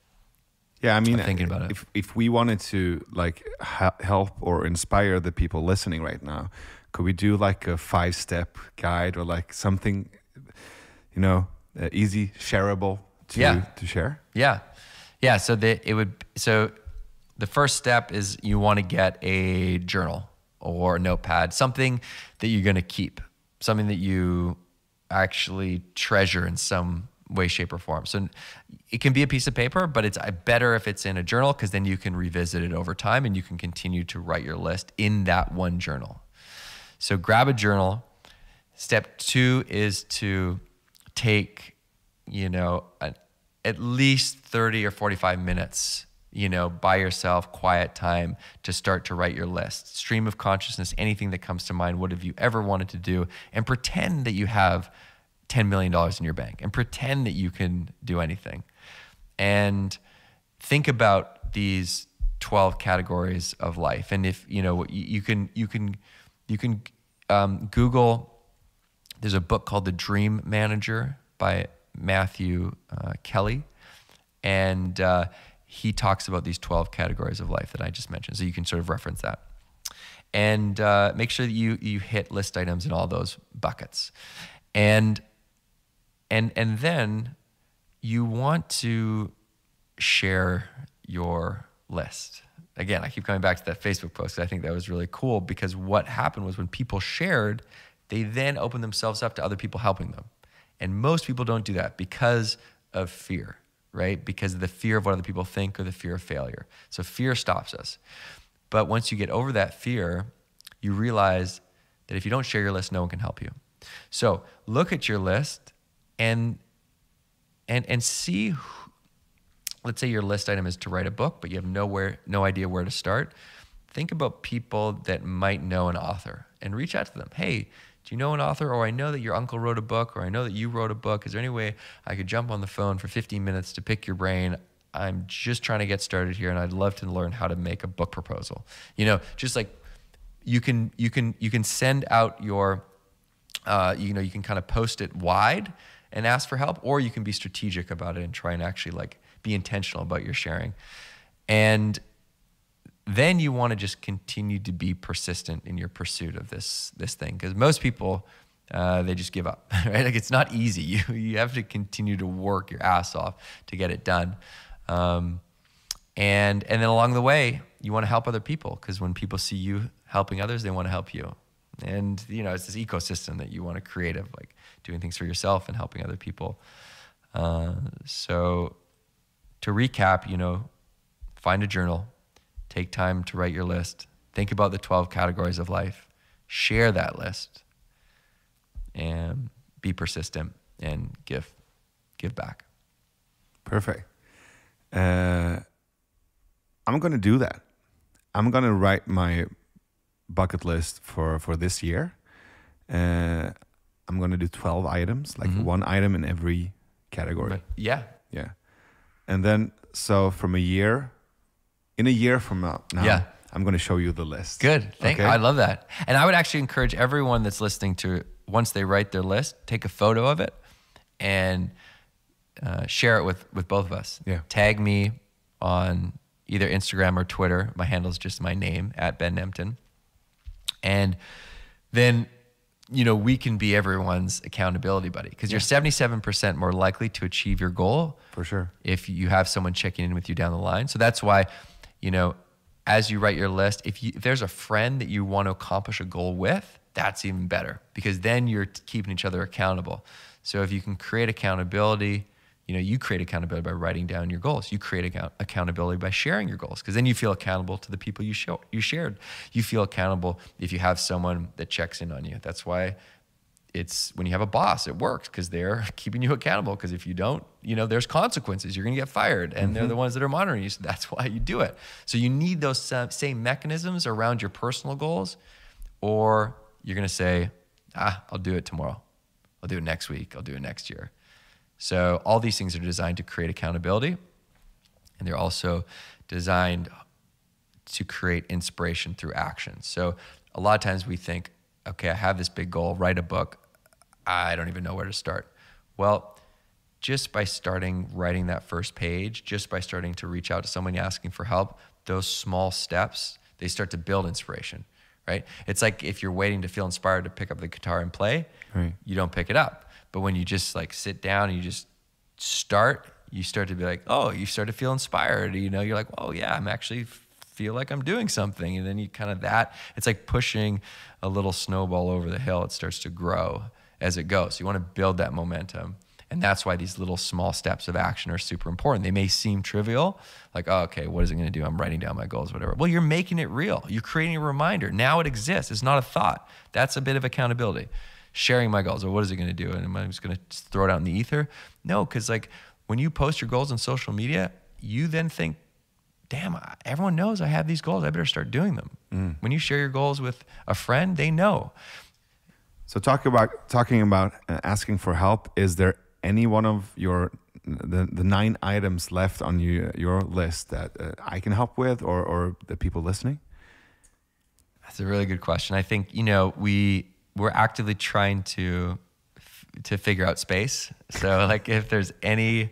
[SPEAKER 2] thinking about it.
[SPEAKER 1] If we wanted to like help or inspire the people listening right now, could we do like a 5-step guide or like something, you know, easy, shareable to share?
[SPEAKER 2] Yeah. So the first step is you want to get a journal or a notepad, something that you're going to keep, something that you actually treasure in some way, shape, or form. So it can be a piece of paper, but it's better if it's in a journal, because then you can revisit it over time and you can continue to write your list in that one journal. So grab a journal. Step 2 is to take, you know, at least 30 or 45 minutes, you know, by yourself, quiet time to start to write your list. Stream of consciousness, anything that comes to mind. What have you ever wanted to do? And pretend that you have $10 million in your bank and pretend that you can do anything. And think about these 12 categories of life. And if, you know, you can Google, there's a book called The Dream Manager by Matthew Kelly. And he talks about these 12 categories of life that I just mentioned. So you can sort of reference that. And make sure that you hit list items in all those buckets. And then you want to share your list. Again, I keep coming back to that Facebook post. I think that was really cool, because what happened was when people shared, they then opened themselves up to other people helping them. And most people don't do that because of fear, right? Because of the fear of what other people think or the fear of failure. So fear stops us. But once you get over that fear, you realize that if you don't share your list, no one can help you. So look at your list and see, let's say your list item is to write a book, but you have no idea where to start. Think about people that might know an author and reach out to them. Hey, do you know an author? Or I know that your uncle wrote a book, or I know that you wrote a book. Is there any way I could jump on the phone for 15 minutes to pick your brain? I'm just trying to get started here, and I'd love to learn how to make a book proposal. You know, just like you can send out your, you can kind of post it wide and ask for help, or you can be strategic about it and try and actually like be intentional about your sharing. And then you want to just continue to be persistent in your pursuit of this thing, because most people they just give up, right? Like, it's not easy. You have to continue to work your ass off to get it done, and then along the way you want to help other people, because when people see you helping others, they want to help you. And you know, it's this ecosystem that you want to create of like doing things for yourself and helping other people. So to recap, you know, find a journal. Take time to write your list. Think about the 12 categories of life. Share that list. And be persistent and give back.
[SPEAKER 1] Perfect. I'm going to do that. I'm going to write my bucket list for this year. I'm going to do 12 items, like one item in every category.
[SPEAKER 2] But yeah.
[SPEAKER 1] And then, so in a year from now, I'm going to show you the list.
[SPEAKER 2] Good. I love that. And I would actually encourage everyone that's listening to, once they write their list, take a photo of it and share it with both of us.
[SPEAKER 1] Yeah.
[SPEAKER 2] Tag me on either Instagram or Twitter. My handle is just my name, @Ben Nemtin. And then, you know, we can be everyone's accountability buddy, because you're 77% more likely to achieve your goal.
[SPEAKER 1] For sure.
[SPEAKER 2] If you have someone checking in with you down the line. So that's why, you know, as you write your list, if there's a friend that you want to accomplish a goal with, that's even better, because then you're keeping each other accountable. So if you can create accountability, you create accountability by writing down your goals. You create accountability by sharing your goals, because then you feel accountable to the people you shared. You feel accountable if you have someone that checks in on you. That's why it's when you have a boss, it works, because they're keeping you accountable. Because if you don't, there's consequences. You're going to get fired, and they're the ones that are monitoring you. So that's why you do it. So you need those same mechanisms around your personal goals, or you're going to say, I'll do it tomorrow. I'll do it next week. I'll do it next year. So all these things are designed to create accountability, and they're also designed to create inspiration through action. So a lot of times we think, okay, I have this big goal, write a book. I don't even know where to start. Well, just by writing that first page, just by starting to reach out to someone asking for help, those small steps, they start to build inspiration, right? It's like if you're waiting to feel inspired to pick up the guitar and play, right, you don't pick it up. But when you just sit down and you just start, you start to be like, oh, you start to feel inspired. You're like, oh yeah, I'm actually feel like I'm doing something. And then you it's like pushing a little snowball over the hill. It starts to grow as it goes. You want to build that momentum. And that's why these little small steps of action are super important. They may seem trivial, like, oh, okay, what is it going to do? I'm writing down my goals, whatever. Well, you're making it real. You're creating a reminder. Now it exists. It's not a thought. That's a bit of accountability. Sharing my goals. Well, what is it going to do? And am I just going to throw it out in the ether? No, because when you post your goals on social media, you then think, damn, everyone knows I have these goals. I better start doing them. When you share your goals with a friend, they know.
[SPEAKER 1] So talking about asking for help, is there any one of the 9 items left on your list that I can help with, or the people listening?
[SPEAKER 2] That's a really good question. I think, we're actively trying to figure out space. So if there's any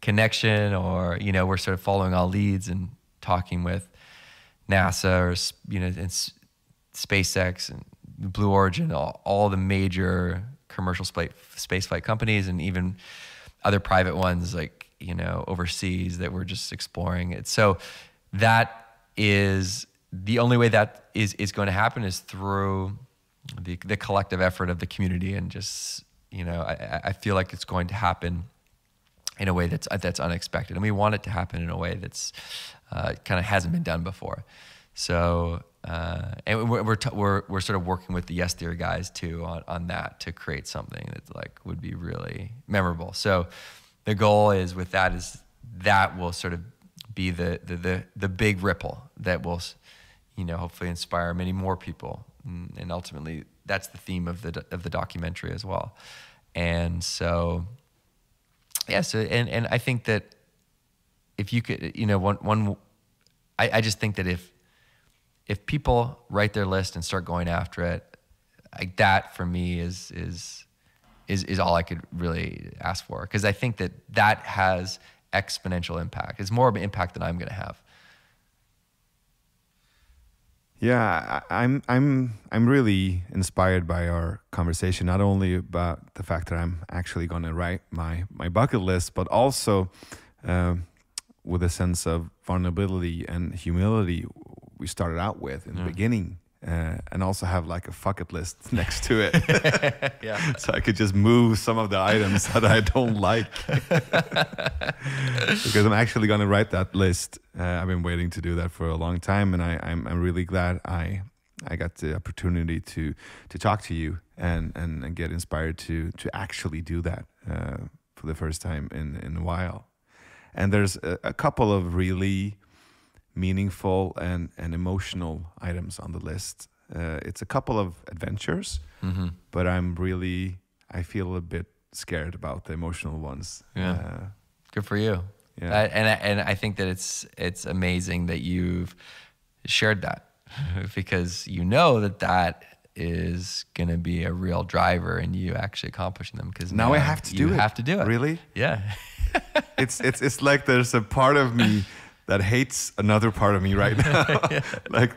[SPEAKER 2] connection, or we're sort of following all leads and talking with NASA or and SpaceX and Blue Origin, all the major commercial space flight companies, and even other private ones overseas that we're just exploring it. So that is the only way that is going to happen, is through the collective effort of the community, and just I feel like it's going to happen in a way that's unexpected, and we want it to happen in a way that's kind of hasn't been done before. So and we're sort of working with the Yes Theory guys too on that, to create something that would be really memorable. So the goal is that will sort of be the big ripple that will hopefully inspire many more people, and ultimately that's the theme of the documentary as well. And so and I think that if you could, I just think that if people write their list and start going after it, that for me is all I could really ask for, because I think that has exponential impact. It's more of an impact than I'm going to have.
[SPEAKER 1] Yeah, I'm really inspired by our conversation, not only about the fact that I'm actually going to write my bucket list, but also with a sense of vulnerability and humility we started out with in the beginning, and also have a bucket list next to it.
[SPEAKER 2] Yeah.
[SPEAKER 1] So I could just move some of the items that I don't like. Because I'm actually going to write that list. I've been waiting to do that for a long time, and I'm really glad I got the opportunity to talk to you and get inspired to actually do that for the first time in a while. And there's a couple of really meaningful and emotional items on the list. It's a couple of adventures, but I feel a bit scared about the emotional ones.
[SPEAKER 2] Yeah. Good for you.
[SPEAKER 1] Yeah.
[SPEAKER 2] And I think that it's amazing that you've shared that, because that is going to be a real driver in you actually accomplishing them. Because
[SPEAKER 1] now I have to do it.
[SPEAKER 2] You have to do it.
[SPEAKER 1] Really?
[SPEAKER 2] Yeah.
[SPEAKER 1] It's like there's a part of me that hates another part of me right now.
[SPEAKER 2] Yeah.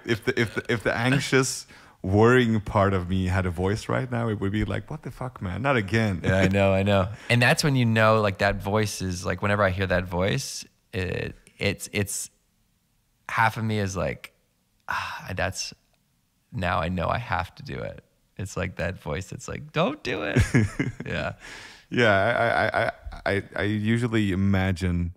[SPEAKER 1] If the anxious, worrying part of me had a voice right now, it would be like, what the fuck, man? Not again.
[SPEAKER 2] Yeah, I know. And that's when that voice is whenever I hear that voice, it's half of me is that's now I know I have to do it. It's like that voice that's like, don't do it. Yeah.
[SPEAKER 1] Yeah, I usually imagine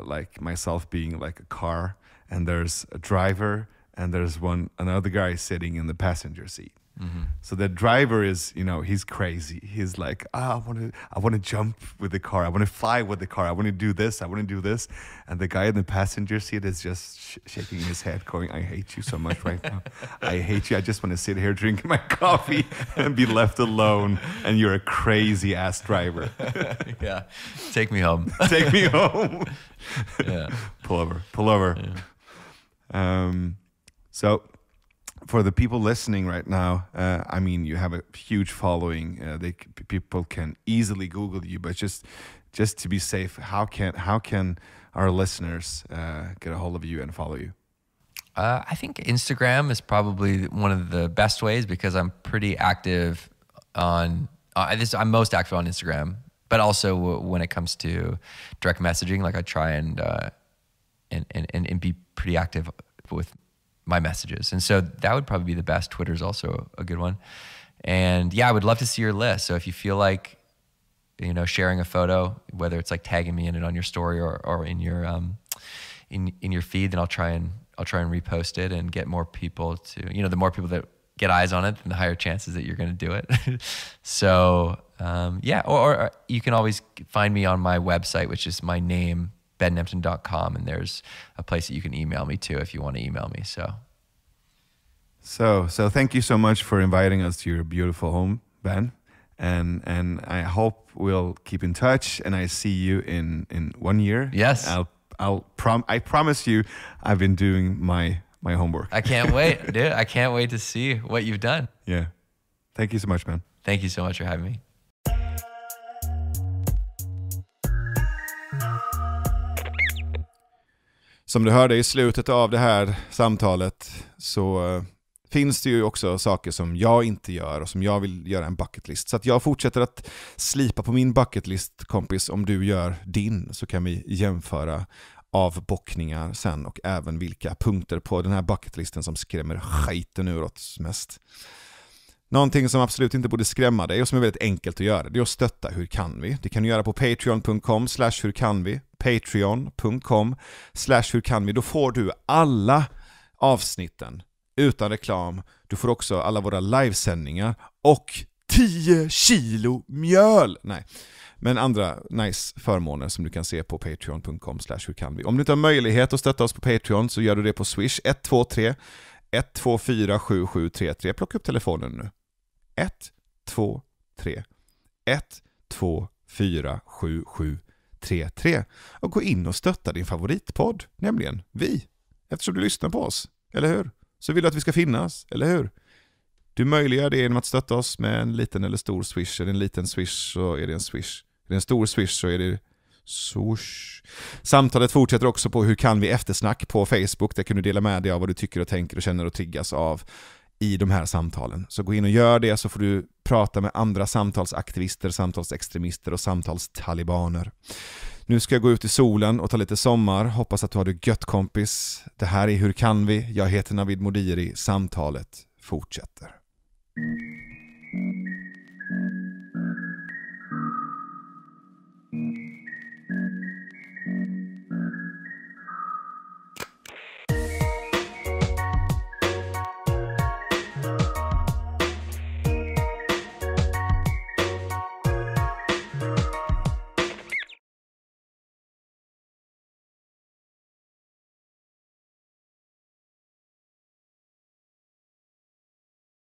[SPEAKER 1] like myself being like a car, and there's a driver, and there's another guy sitting in the passenger seat. Mm-hmm. So the driver is, he's crazy. He's like, I want to jump with the car. I want to fly with the car. I want to do this. I want to do this. And the guy in the passenger seat is just shaking his head, going, I hate you so much right now. I hate you. I just want to sit here drinking my coffee and be left alone. And you're a crazy ass driver.
[SPEAKER 2] Yeah. Take me home.
[SPEAKER 1] Take me home.
[SPEAKER 2] Yeah.
[SPEAKER 1] Pull over. Yeah. So for the people listening right now, I mean, you have a huge following. People can easily Google you, but just to be safe, how can our listeners get a hold of you and follow you?
[SPEAKER 2] I think Instagram is probably one of the best ways, because I'm pretty active on. I'm most active on Instagram, but also when it comes to direct messaging, like I try and be pretty active with my messages. And so that would probably be the best. Twitter's also a good one. And yeah, I would love to see your list. So if you feel like, sharing a photo, whether it's like tagging me in it on your story or in your in your feed, then I'll try and repost it and get more people to, the more people that get eyes on it, then the higher chances that you're going to do it. So yeah, or you can always find me on my website, which is my name, bennemtin.com, and there's a place that you can email me to if you want to email me.
[SPEAKER 1] So thank you so much for inviting us to your beautiful home, Ben, and I hope we'll keep in touch, and I see you in 1 year.
[SPEAKER 2] Yes,
[SPEAKER 1] I promise you, I've been doing my homework.
[SPEAKER 2] I can't wait, dude. I can't wait to see what you've done.
[SPEAKER 1] Yeah, thank you so much, man.
[SPEAKER 2] Thank you so much for having me.
[SPEAKER 1] Som du hörde i slutet av det här samtalet så finns det ju också saker som jag inte gör och som jag vill göra en bucketlist. Så att jag fortsätter att slipa på min bucketlist, kompis. Om du gör din så kan vi jämföra avbockningar sen, och även vilka punkter på den här bucketlisten som skrämmer skiten ur oss mest. Någonting som absolut inte borde skrämma dig och som är väldigt enkelt att göra, det är att stötta Hur kan vi? Det kan du göra på patreon.com/hurkanvi, patreon.com/hurkanvi. Då får du alla avsnitten utan reklam. Du får också alla våra livesändningar och 10 kilo mjöl. Nej, men andra nice förmåner som du kan se på patreon.com/hurkanvi. Om du inte har möjlighet att stötta oss på Patreon så gör du det på Swish 123 124 7733. Plocka upp telefonen nu. 123 124 7733 och gå in och stötta din favoritpodd, nämligen vi. Eftersom du lyssnar på oss, eller hur? Så vill du att vi ska finnas, eller hur? Du möjliggör det genom att stötta oss med en liten eller stor swish. Är det en liten swish så är det en swish. Är det en stor swish så är det swoosh. Samtalet fortsätter också på Hur kan vi eftersnack på Facebook. Där kan du dela med dig av vad du tycker och tänker och känner och triggas av i de här samtalen. Så gå in och gör det, så får du prata med andra samtalsaktivister, samtalsextremister och samtalstalibaner. Nu ska jag gå ut i solen och ta lite sommar. Hoppas att du har det gött, kompis. Det här är Hur kan vi? Jag heter Navid Modiri. Samtalet fortsätter.